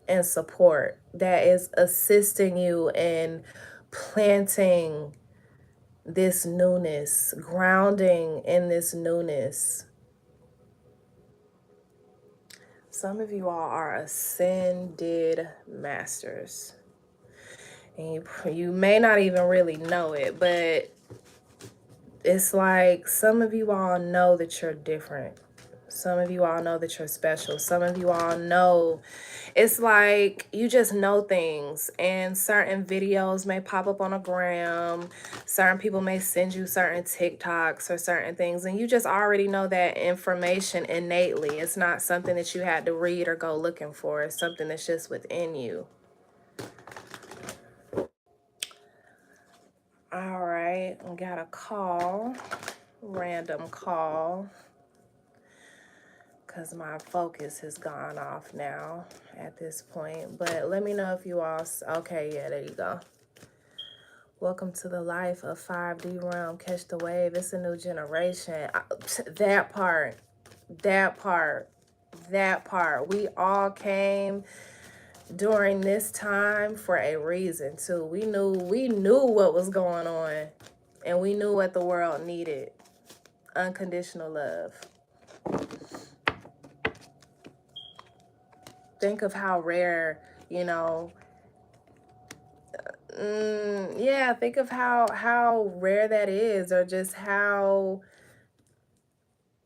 and support that is assisting you in planting this newness, grounding in this newness. Some of you all are ascended masters. And you may not even really know it, but it's like some of you all know that you're different. Some of you all know that you're special. Some of you all know, it's like you just know things, and certain videos may pop up on a gram. Certain people may send you certain TikToks or certain things, and you just already know that information innately. It's not something that you had to read or go looking for. It's something that's just within you. All right, I got a call, random call, because my focus has gone off now at this point. But let me know if you all, okay, yeah, there you go. Welcome to the life of 5D realm. Catch the wave. It's a new generation. That part. We all came during this time for a reason too. We knew what was going on, and we knew what the world needed. Unconditional love. Think of how rare, you know, yeah, think of how rare that is, or just how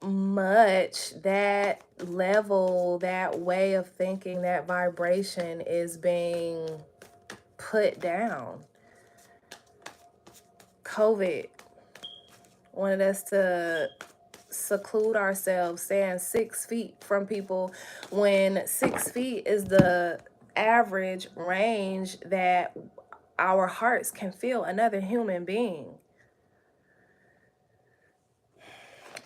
much that level, that way of thinking, that vibration is being put down. COVID wanted us to seclude ourselves, stand 6 feet from people, when 6 feet is the average range that our hearts can feel another human being.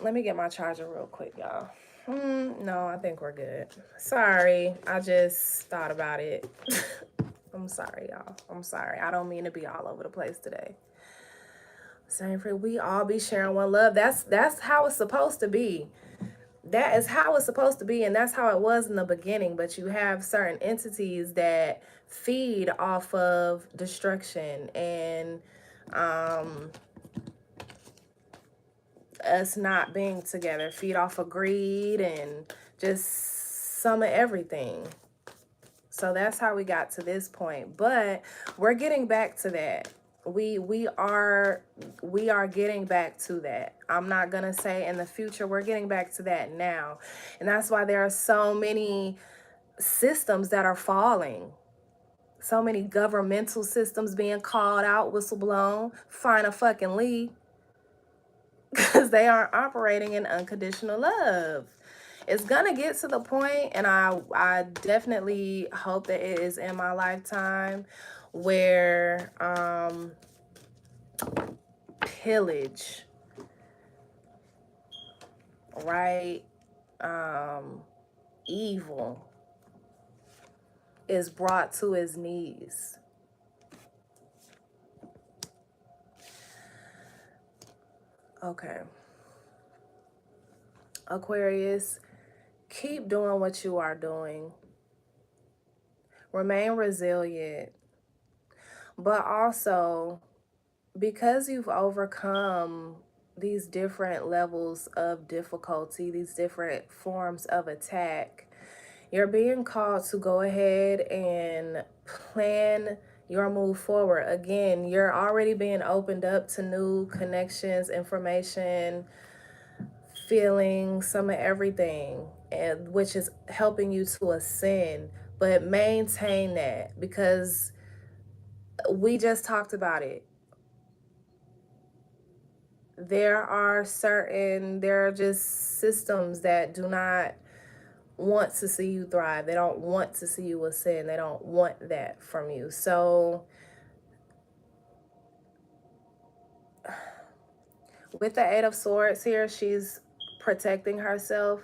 Let me get my charger real quick, y'all. No, I think we're good. Sorry, I just thought about it. I'm sorry, y'all. I'm sorry. I don't mean to be all over the place today. Same for we all be sharing one love. That's how it's supposed to be. That is how it's supposed to be, and that's how it was in the beginning. But you have certain entities that feed off of destruction and us not being together, feed off of greed and just some of everything. So that's how we got to this point. But we're getting back to that. We are getting back to that. I'm not gonna say in the future, we're getting back to that now. And that's why there are so many systems that are falling. So many governmental systems being called out, whistleblown, find a fucking lead, because they aren't operating in unconditional love. It's gonna get to the point, and I definitely hope that it is in my lifetime, where pillage, right, evil is brought to his knees. Okay. Aquarius, keep doing what you are doing. Remain resilient. But also, because you've overcome these different levels of difficulty, these different forms of attack, you're being called to go ahead and plan your move forward. Again, you're already being opened up to new connections, information, feelings, some of everything, and which is helping you to ascend. But maintain that, because we just talked about it. There are just systems that do not want to see you thrive. They don't want to see you ascend. They don't want that from you. So with the Eight of Swords here, she's protecting herself.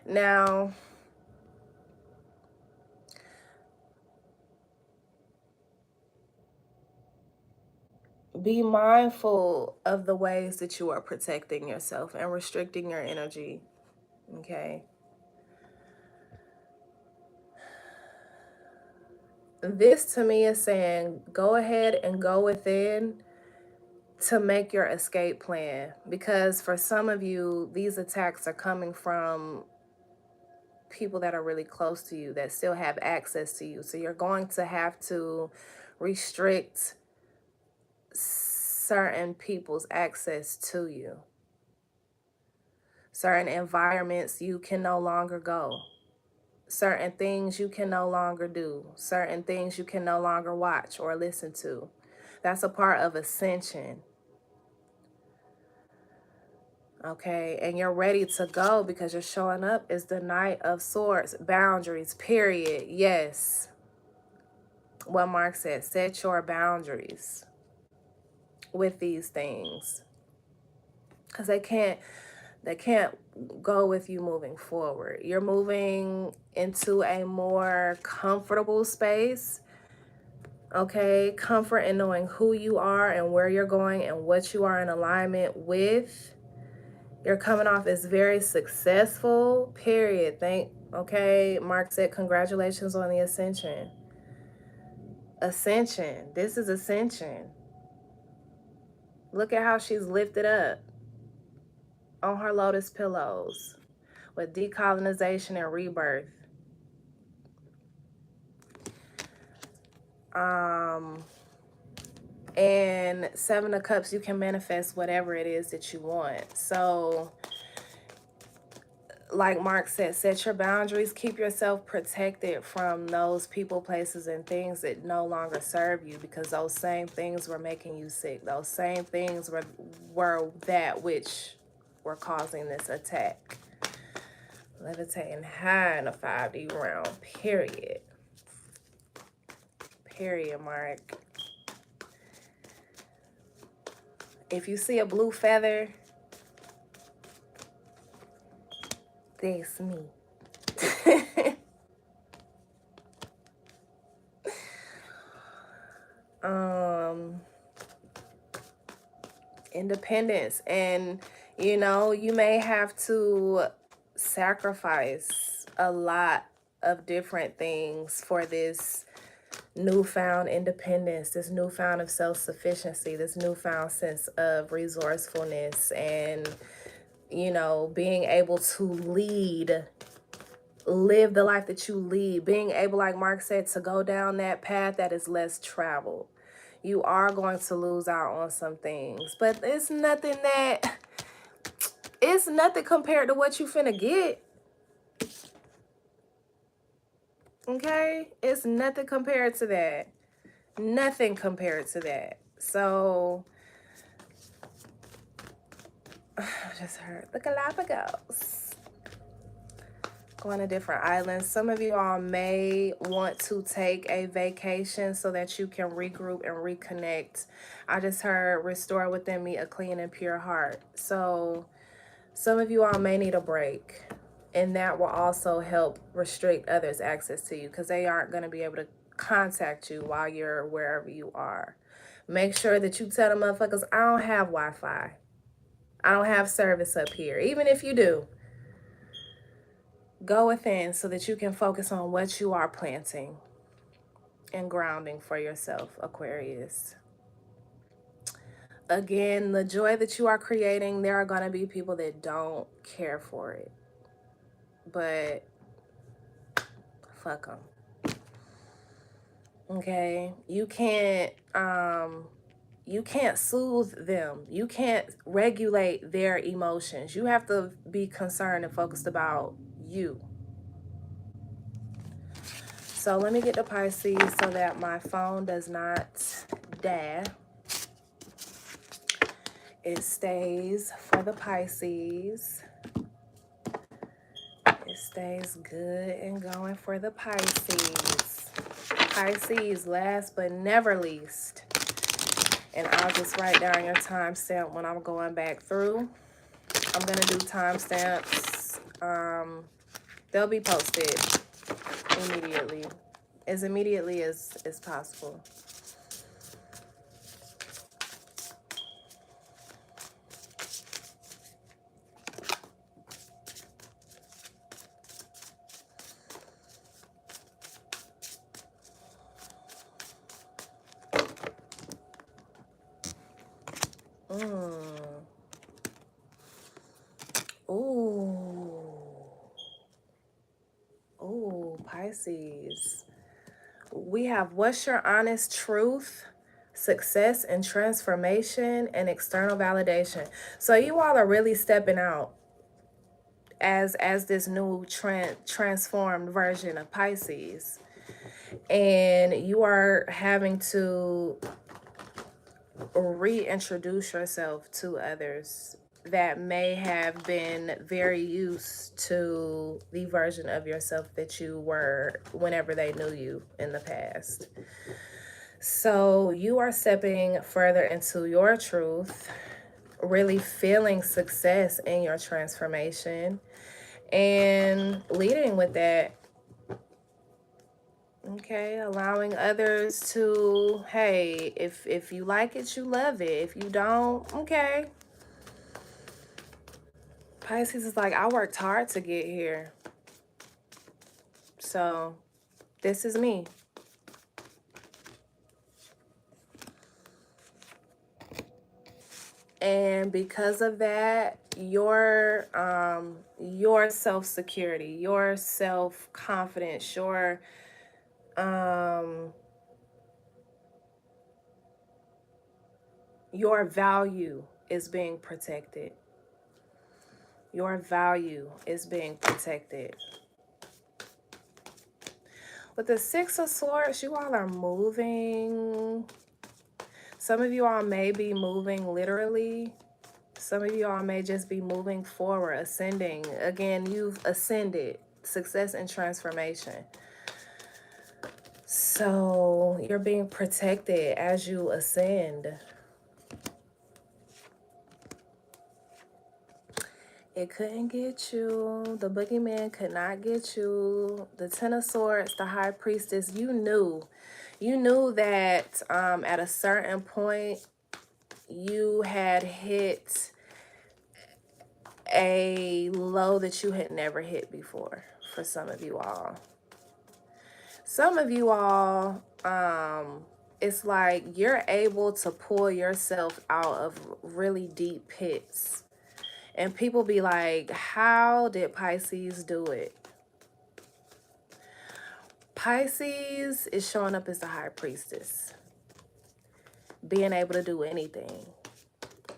Now, be mindful of the ways that you are protecting yourself and restricting your energy. Okay. This to me is saying go ahead and go within to make your escape plan, because for some of you, these attacks are coming from people that are really close to you, that still have access to you. So you're going to have to restrict certain people's access to you. Certain environments you can no longer go. Certain things you can no longer do. Certain things you can no longer watch or listen to. That's a part of ascension. Okay, and you're ready to go because you're showing up as the Knight of Swords. Boundaries, period. Yes. What Mark said, set your boundaries with these things, because they can't go with you moving forward. You're moving into a more comfortable space. Okay, comfort in knowing who you are and where you're going and what you are in alignment with. You're coming off as very successful, period. Okay, Mark said congratulations on the ascension. Ascension. This is ascension. Look at how she's lifted up on her lotus pillows with decolonization and rebirth. And Seven of Cups, you can manifest whatever it is that you want. So, like Mark said, set your boundaries, keep yourself protected from those people, places, and things that no longer serve you, because those same things were making you sick. Those same things were that which were causing this attack. Levitating high in a 5D realm, period. Period, Mark. If you see a blue feather, that's me. Independence. And, you know, you may have to sacrifice a lot of different things for this newfound independence, this newfound of self-sufficiency, this newfound sense of resourcefulness, and, you know, being able to live the life that you lead, being able, like Mark said, to go down that path that is less traveled. You are going to lose out on some things, but it's nothing compared to what you finna get. Okay? It's nothing compared to that. Nothing compared to that. So, I just heard the Galapagos. Going to different islands. Some of you all may want to take a vacation so that you can regroup and reconnect. I just heard restore within me a clean and pure heart. So some of you all may need a break, and that will also help restrict others' access to you, because they aren't going to be able to contact you while you're wherever you are. Make sure that you tell the motherfuckers, I don't have Wi-Fi. I don't have service up here. Even if you do, go within so that you can focus on what you are planting and grounding for yourself, Aquarius. Again, the joy that you are creating, there are going to be people that don't care for it. But fuck them. Okay? You can't soothe them. You can't regulate their emotions. You have to be concerned and focused about you. So let me get the Pisces so that my phone does not die. It stays for the Pisces. It stays good and going for the Pisces. Pisces, last but never least. And I'll just write down your timestamp when I'm going back through. I'm going to do timestamps. They'll be posted immediately. As immediately as possible. Ooh, Pisces. We have what's your honest truth, success and transformation, and external validation. So you all are really stepping out as this new transformed version of Pisces. And you are having to reintroduce yourself to others that may have been very used to the version of yourself that you were whenever they knew you in the past. So you are stepping further into your truth, really feeling success in your transformation and leading with that. Okay, allowing others to, hey, if you like it, you love it. If you don't, okay. Pisces is like, I worked hard to get here. So, this is me. And because of that, your self-security, your self-confidence, um your value is being protected. Your value is being protected. With the Six of Swords, you all are moving. Some of you all may be moving literally. Some of you all may just be moving forward, ascending. Again, you've ascended. Success and transformation. So you're being protected as you ascend. It couldn't get you. The boogeyman could not get you. The Ten of Swords, the High Priestess, you knew. You knew that at a certain point, you had hit a low that you had never hit before for some of you all. Some of you all, it's like you're able to pull yourself out of really deep pits. And people be like, how did Pisces do it? Pisces is showing up as the High Priestess. Being able to do anything.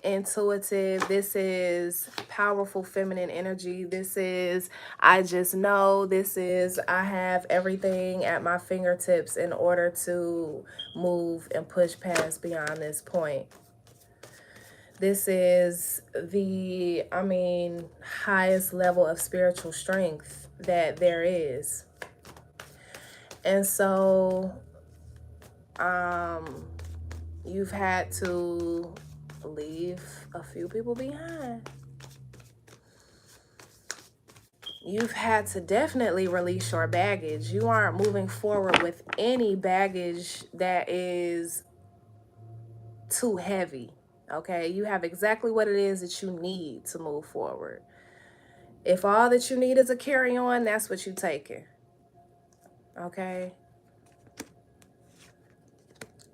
Intuitive. This is powerful feminine energy. This is, I just know. This is, I have everything at my fingertips in order to move and push past beyond this point. This is the, highest level of spiritual strength that there is. And so, you've had to leave a few people behind. You've had to definitely release your baggage. You aren't moving forward with any baggage that is too heavy. Okay, you have exactly what it is that you need to move forward. If all that you need is a carry-on, that's what you're taking. Okay?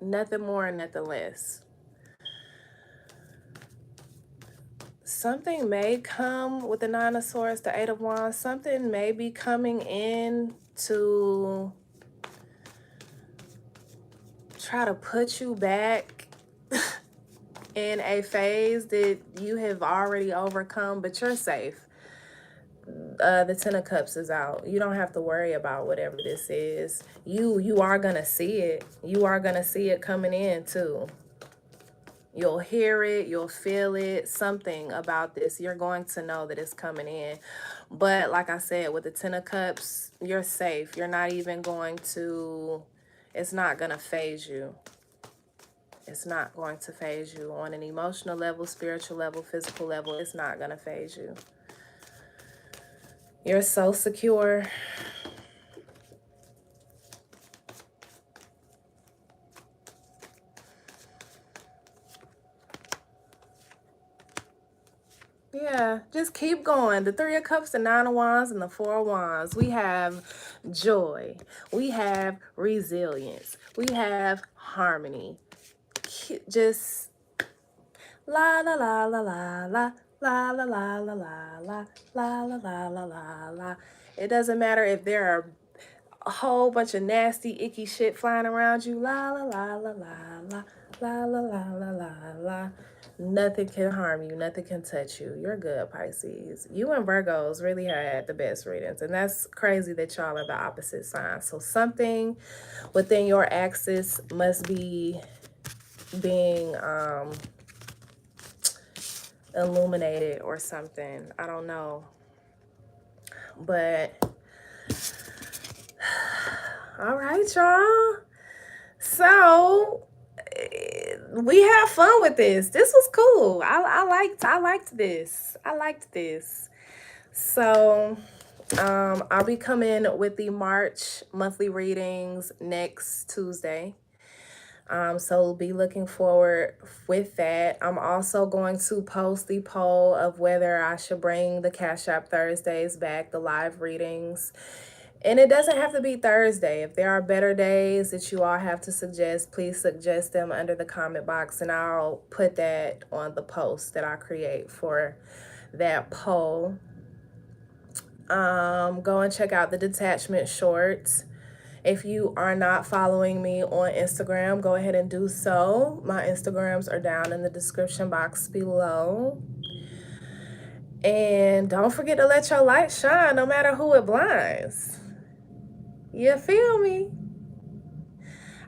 Nothing more and nothing less. Something may come with the Nine of Swords, the Eight of Wands. Something may be coming in to try to put you back in a phase that you have already overcome, but you're safe. The Ten of Cups is out. You don't have to worry about whatever this is. You are gonna see it. You are gonna see it coming in too. You'll hear it, you'll feel it, something about this. You're going to know that it's coming in. But like I said, with the Ten of Cups, you're safe. You're not even going to, it's not gonna phase you. It's not going to phase you on an emotional level, spiritual level, physical level. It's not gonna phase you. You're so secure. Yeah, just keep going. The Three of Cups, the Nine of Wands, and the Four of Wands. We have joy. We have resilience. We have harmony. Just la la la la la la la la la la la la la la la la la la. It doesn't matter if there are a whole bunch of nasty, icky shit flying around you. La la la la la la la la la la la la. Nothing can harm you. Nothing can touch you. You're good, Pisces. You and Virgos really had the best readings. And that's crazy that y'all are the opposite signs. So something within your axis must be being illuminated or something. I don't know. But all right, y'all. So we have fun with this. This was cool. I liked this. I liked this. So I'll be coming with the March monthly readings next Tuesday. So be looking forward with that. I'm also going to post the poll of whether I should bring the Cash App Thursdays back, the live readings. And it doesn't have to be Thursday. If there are better days that you all have to suggest, please suggest them under the comment box, and I'll put that on the post that I create for that poll. Go and check out the detachment shorts. If you are not following me on Instagram, go ahead and do so. My Instagrams are down in the description box below. And don't forget to let your light shine no matter who it blinds. You feel me?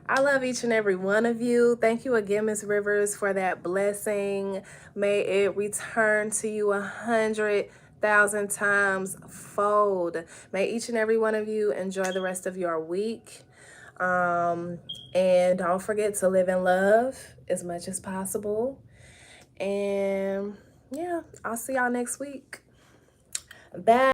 I love each and every one of you. Thank you again, Miss Rivers, for that blessing. May it return to you 100,000 times fold. May each and every one of you enjoy the rest of your week. And don't forget to live in love as much as possible. And yeah, I'll see y'all next week. Bye.